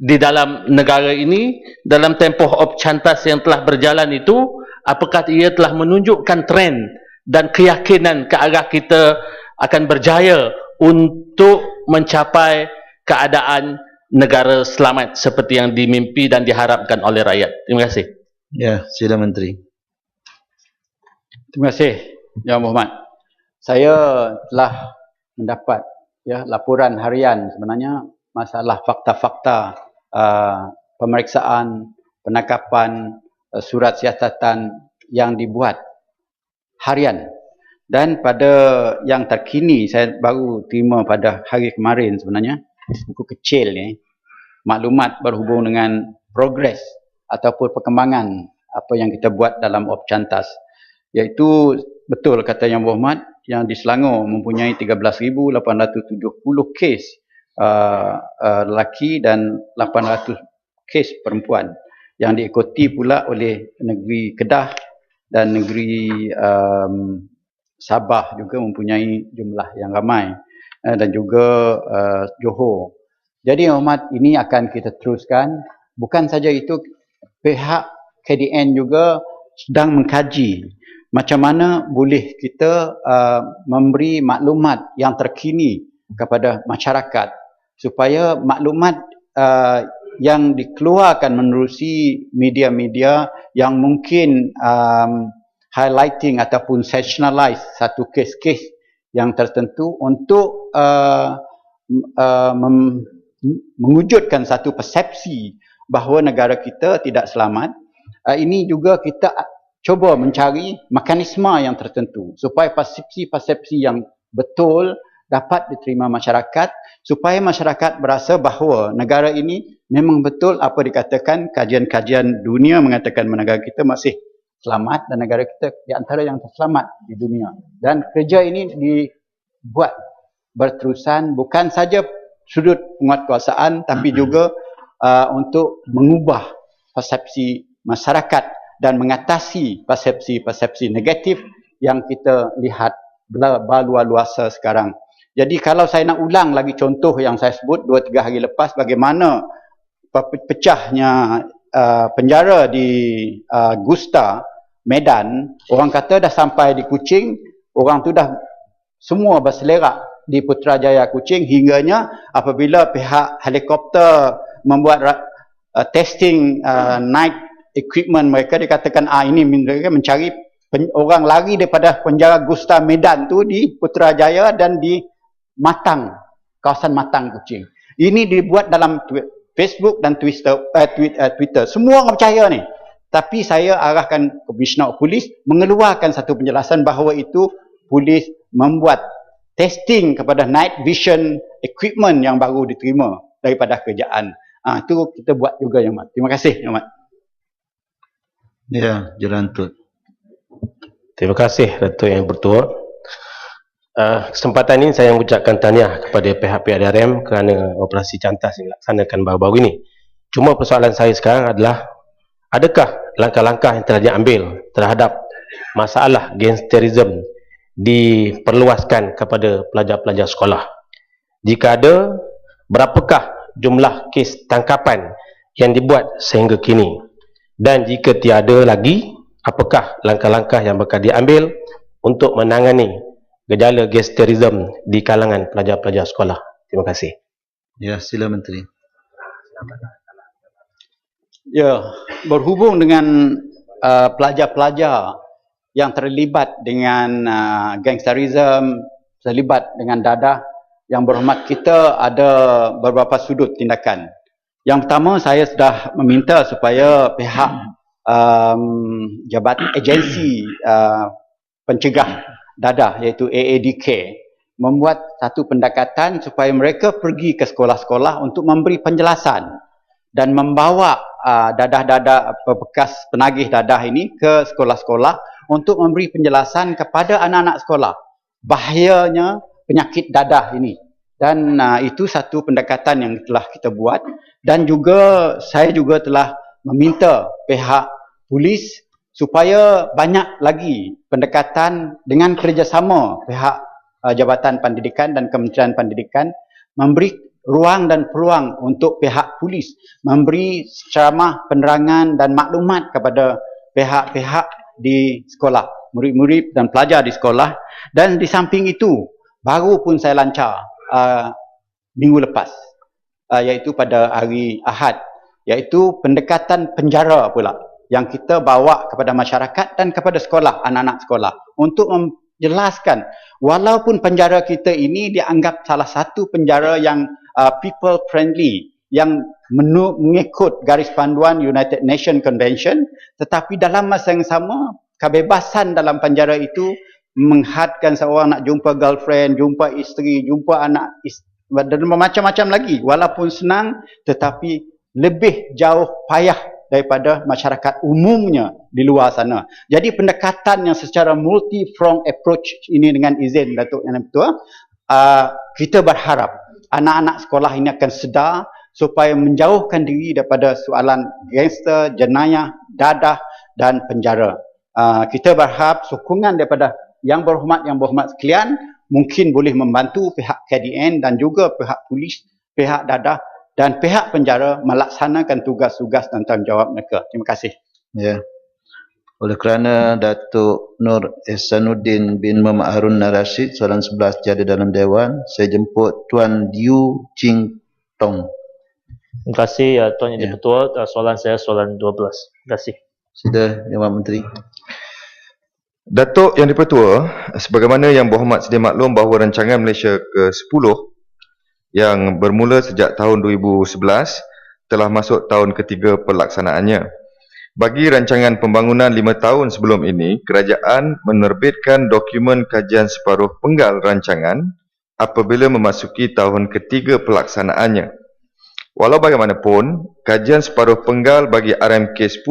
di dalam negara ini. Dalam tempoh Opcantas yang telah berjalan itu, apakah ia telah menunjukkan tren dan keyakinan ke arah kita akan berjaya untuk mencapai keadaan negara selamat seperti yang dimimpi dan diharapkan oleh rakyat. Terima kasih. Ya, sila Menteri. Terima kasih, Yang Berhormat. Saya telah mendapat laporan harian sebenarnya masalah fakta-fakta pemeriksaan, penangkapan, surat siasatan yang dibuat harian. Dan pada yang terkini, saya baru terima pada hari kemarin sebenarnya, buku kecil ni, maklumat berhubung dengan progres ataupun perkembangan apa yang kita buat dalam Opcantas. Iaitu betul kata Yang Berhormat, yang di Selangor mempunyai 13,870 kes lelaki dan 800 kes perempuan, yang diikuti pula oleh negeri Kedah dan negeri Sabah juga mempunyai jumlah yang ramai, dan juga Johor. Jadi Yang Berhormat, ini akan kita teruskan. Bukan saja itu, pihak KDN juga sedang mengkaji macam mana boleh kita memberi maklumat yang terkini kepada masyarakat, supaya maklumat yang dikeluarkan menerusi media-media yang mungkin highlighting ataupun sensationalize satu kes-kes yang tertentu untuk mewujudkan satu persepsi bahawa negara kita tidak selamat. Ini juga kita cuba mencari mekanisme yang tertentu supaya persepsi-persepsi yang betul dapat diterima masyarakat, supaya masyarakat berasa bahawa negara ini memang betul apa dikatakan kajian-kajian dunia mengatakan negara kita masih selamat dan negara kita di antara yang terselamat di dunia. Dan kerja ini dibuat berterusan, bukan saja sudut penguatkuasaan tapi juga untuk mengubah persepsi masyarakat dan mengatasi persepsi-persepsi negatif yang kita lihat berluar-luasa sekarang. Jadi kalau saya nak ulang lagi contoh yang saya sebut 2-3 hari lepas, bagaimana pecahnya penjara di Gusta, Medan, orang kata dah sampai di Kuching, orang tu dah semua berselerak di Putrajaya Kuching, hingganya apabila pihak helikopter membuat testing night equipment mereka, dikatakan ini mereka mencari orang lari daripada penjara Gusta Medan tu di Putrajaya dan di Matang, kawasan Matang Kuching. Ini dibuat dalam Facebook dan Twitter. Semua orang percaya ni. Tapi saya arahkan Komisioner Polis mengeluarkan satu penjelasan bahawa itu polis membuat testing kepada night vision equipment yang baru diterima daripada kerajaan. Itu kita buat juga, Yang Mat. Terima kasih, Yang Mat. Ya, Jelantut. Terima kasih Datuk Yang Bertuah. Kesempatan ini saya mengucapkan tahniah kepada pihak PADRM kerana operasi Cantas yang dilaksanakan baru-baru ini. Cuma persoalan saya sekarang adalah, adakah langkah-langkah yang telah diambil terhadap masalah gangsterism diperluaskan kepada pelajar-pelajar sekolah? Jika ada, berapakah jumlah kes tangkapan yang dibuat sehingga kini? Dan jika tiada lagi, apakah langkah-langkah yang bakal diambil untuk menangani gejala gangsterism di kalangan pelajar-pelajar sekolah? Terima kasih. Ya, sila Menteri. Ya, berhubung dengan pelajar-pelajar yang terlibat dengan gangsterism, terlibat dengan dadah, Yang Berhormat, kita ada beberapa sudut tindakan. Yang pertama, saya sudah meminta supaya pihak jabatan agensi pencegah dadah iaitu AADK membuat satu pendekatan supaya mereka pergi ke sekolah-sekolah untuk memberi penjelasan dan membawa dadah-dadah bekas penagih dadah ini ke sekolah-sekolah untuk memberi penjelasan kepada anak-anak sekolah bahayanya penyakit dadah ini. Dan itu satu pendekatan yang telah kita buat. Dan juga saya juga telah meminta pihak polis supaya banyak lagi pendekatan dengan kerjasama pihak Jabatan Pendidikan dan Kementerian Pendidikan memberi ruang dan peluang untuk pihak polis memberi ceramah, penerangan dan maklumat kepada pihak-pihak di sekolah, murid-murid dan pelajar di sekolah. Dan di samping itu, baru pun saya lancar minggu lepas, iaitu pada hari Ahad, iaitu pendekatan penjara pula yang kita bawa kepada masyarakat dan kepada sekolah, anak-anak sekolah, untuk menjelaskan walaupun penjara kita ini dianggap salah satu penjara yang people friendly, yang mengikut garis panduan United Nations Convention, tetapi dalam masa yang sama kebebasan dalam penjara itu menghadkan seorang nak jumpa girlfriend, jumpa isteri, jumpa anak dan macam-macam lagi, walaupun senang tetapi lebih jauh payah daripada masyarakat umumnya di luar sana. Jadi pendekatan yang secara multi-pronged approach ini, dengan izin Datuk Yang Ketua, kita berharap anak-anak sekolah ini akan sedar supaya menjauhkan diri daripada soalan gangster, jenayah, dadah dan penjara. Kita berharap sokongan daripada yang berhormat sekalian mungkin boleh membantu pihak KDN dan juga pihak polis, pihak dadah dan pihak penjara melaksanakan tugas-tugas dan tanggungjawab mereka. Terima kasih. Ya. Oleh kerana Datuk Nur Ihsanuddin bin Muhammad Harun Rashid soalan 11 tiada dalam Dewan, saya jemput Tuan Liu Ching Tong. Terima kasih Tuan Yang Ketua. Soalan saya soalan 12. Terima kasih. Sida Yang Menteri. Datuk Yang Dipertua, sebagaimana Yang Berhormat sedia maklum bahawa rancangan Malaysia ke-10 yang bermula sejak tahun 2011 telah masuk tahun ketiga pelaksanaannya. Bagi rancangan pembangunan 5 tahun sebelum ini, kerajaan menerbitkan dokumen kajian separuh penggal rancangan apabila memasuki tahun ketiga pelaksanaannya. Walau bagaimanapun, kajian separuh penggal bagi RMK 10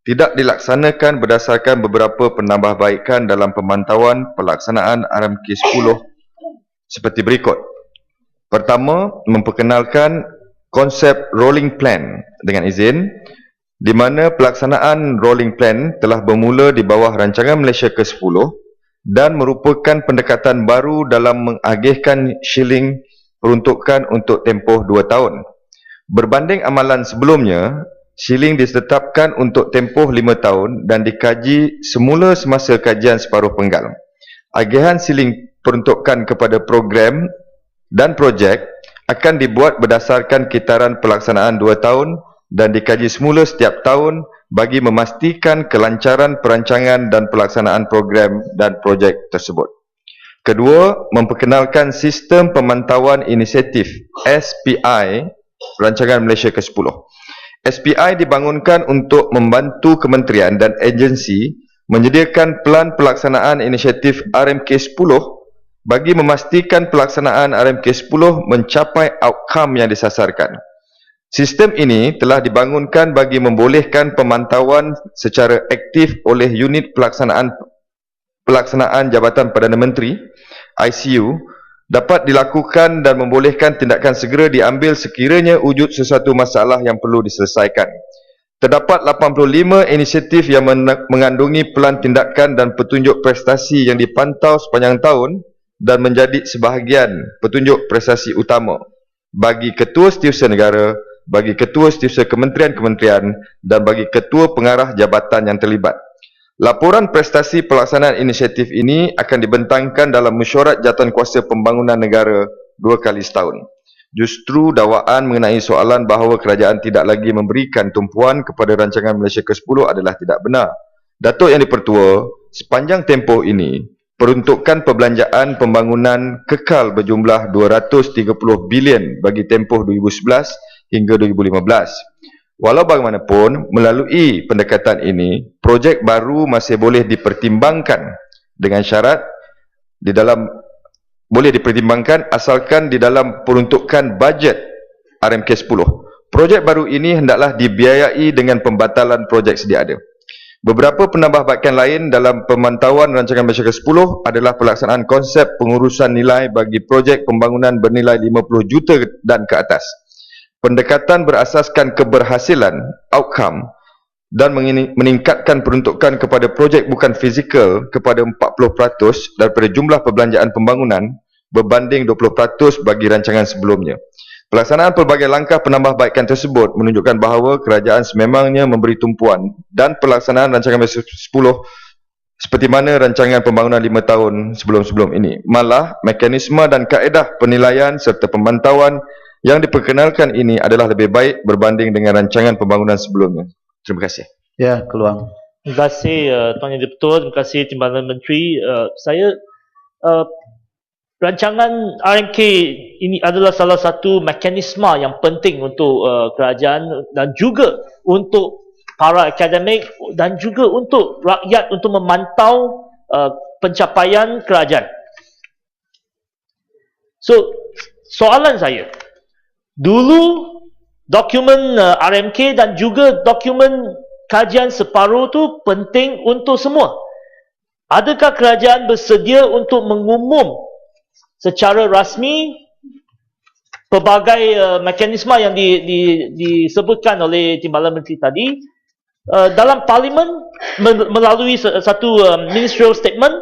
tidak dilaksanakan berdasarkan beberapa penambahbaikan dalam pemantauan pelaksanaan RMK 10 seperti berikut. Pertama, memperkenalkan konsep rolling plan dengan izin, di mana pelaksanaan rolling plan telah bermula di bawah rancangan Malaysia ke-10 dan merupakan pendekatan baru dalam mengagihkan shilling peruntukan untuk tempoh 2 tahun. Berbanding amalan sebelumnya, shilling ditetapkan untuk tempoh 5 tahun dan dikaji semula semasa kajian separuh penggal. Agihan shilling peruntukan kepada program dan projek akan dibuat berdasarkan kitaran pelaksanaan 2 tahun dan dikaji semula setiap tahun bagi memastikan kelancaran perancangan dan pelaksanaan program dan projek tersebut. Kedua, memperkenalkan sistem pemantauan inisiatif SPI rancangan Malaysia ke-10. SPI dibangunkan untuk membantu kementerian dan agensi menyediakan pelan pelaksanaan inisiatif RMK 10 bagi memastikan pelaksanaan RMK 10 mencapai outcome yang disasarkan. Sistem ini telah dibangunkan bagi membolehkan pemantauan secara aktif oleh unit pelaksanaan Jabatan Perdana Menteri ICU dapat dilakukan dan membolehkan tindakan segera diambil sekiranya wujud sesuatu masalah yang perlu diselesaikan. Terdapat 85 inisiatif yang mengandungi pelan tindakan dan petunjuk prestasi yang dipantau sepanjang tahun dan menjadi sebahagian petunjuk prestasi utama bagi ketua setiausaha negara, bagi ketua setiausaha kementerian-kementerian dan bagi ketua pengarah jabatan yang terlibat. Laporan prestasi pelaksanaan inisiatif ini akan dibentangkan dalam mesyuarat jawatankuasa pembangunan negara 2 kali setahun. Justru dakwaan mengenai soalan bahawa kerajaan tidak lagi memberikan tumpuan kepada rancangan Malaysia ke-10 adalah tidak benar. Datuk Yang Dipertua, sepanjang tempoh ini, peruntukan perbelanjaan pembangunan kekal berjumlah 230 bilion bagi tempoh 2011 hingga 2015. Walau bagaimanapun, melalui pendekatan ini, projek baru masih boleh dipertimbangkan dengan syarat boleh dipertimbangkan asalkan di dalam peruntukan bajet RMK 10. Projek baru ini hendaklah dibiayai dengan pembatalan projek sedia ada. Beberapa penambahbaikan lain dalam pemantauan rancangan Malaysia ke-10 adalah pelaksanaan konsep pengurusan nilai bagi projek pembangunan bernilai 50 juta dan ke atas. Pendekatan berasaskan keberhasilan, outcome, dan meningkatkan peruntukan kepada projek bukan fizikal kepada 40% daripada jumlah perbelanjaan pembangunan berbanding 20% bagi rancangan sebelumnya. Pelaksanaan pelbagai langkah penambahbaikan tersebut menunjukkan bahawa kerajaan sememangnya memberi tumpuan dan pelaksanaan rancangan 10 seperti mana rancangan pembangunan 5 tahun sebelum-sebelum ini. Malah, mekanisme dan kaedah penilaian serta pemantauan yang diperkenalkan ini adalah lebih baik berbanding dengan rancangan pembangunan sebelumnya. Terima kasih. Ya, keluar. Terima kasih Tuan Yang Dipertua, terima kasih Timbalan Menteri. Rancangan RMK ini adalah salah satu mekanisme yang penting untuk kerajaan dan juga untuk para akademik dan juga untuk rakyat untuk memantau pencapaian kerajaan. So, soalan saya, dulu dokumen RMK dan juga dokumen kajian separuh tu penting untuk semua. Adakah kerajaan bersedia untuk mengumum secara rasmi pelbagai mekanisme yang disebutkan oleh Timbalan Menteri tadi dalam parlimen melalui satu ministerial statement,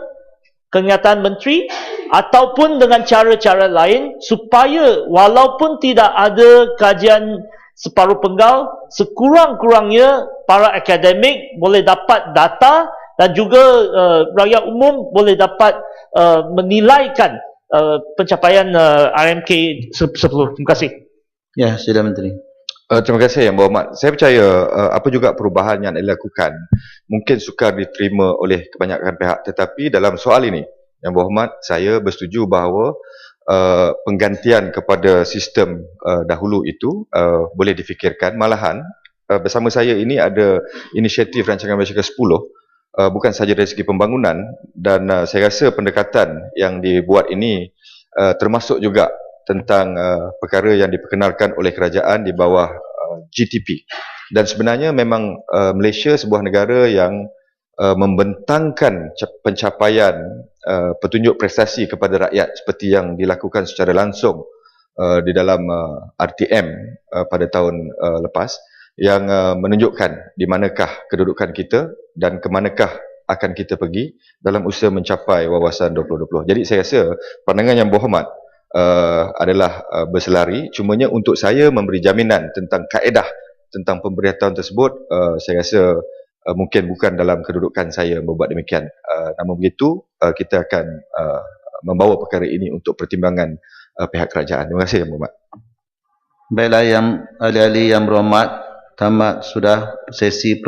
kenyataan menteri ataupun dengan cara-cara lain supaya walaupun tidak ada kajian separuh penggal, sekurang-kurangnya para akademik boleh dapat data dan juga rakyat umum boleh dapat menilaikan pencapaian RMK 10. Terima kasih. Ya, sila Menteri. Terima kasih Yang Berhormat. Saya percaya apa juga perubahan yang dilakukan mungkin sukar diterima oleh kebanyakan pihak, tetapi dalam soal ini Yang Berhormat, saya bersetuju bahawa penggantian kepada sistem dahulu itu boleh difikirkan. Malahan bersama saya ini ada inisiatif rancangan basikal 10 bukan sahaja dari segi pembangunan, dan saya rasa pendekatan yang dibuat ini termasuk juga tentang perkara yang diperkenalkan oleh kerajaan di bawah GTP. Dan sebenarnya memang Malaysia sebuah negara yang membentangkan pencapaian petunjuk prestasi kepada rakyat seperti yang dilakukan secara langsung di dalam RTM pada tahun lepas, yang menunjukkan di manakah kedudukan kita dan ke manakah akan kita pergi dalam usaha mencapai wawasan 2020. Jadi saya rasa pandangan Yang Berhormat adalah berselari. Cumanya untuk saya memberi jaminan tentang kaedah tentang pemberitahuan tersebut, saya rasa mungkin bukan dalam kedudukan saya membuat demikian. Namun begitu, kita akan membawa perkara ini untuk pertimbangan pihak kerajaan. Terima kasih Yang Berhormat. Baiklah, yang ahli-ahli yang berhormat, tamat sudah sesi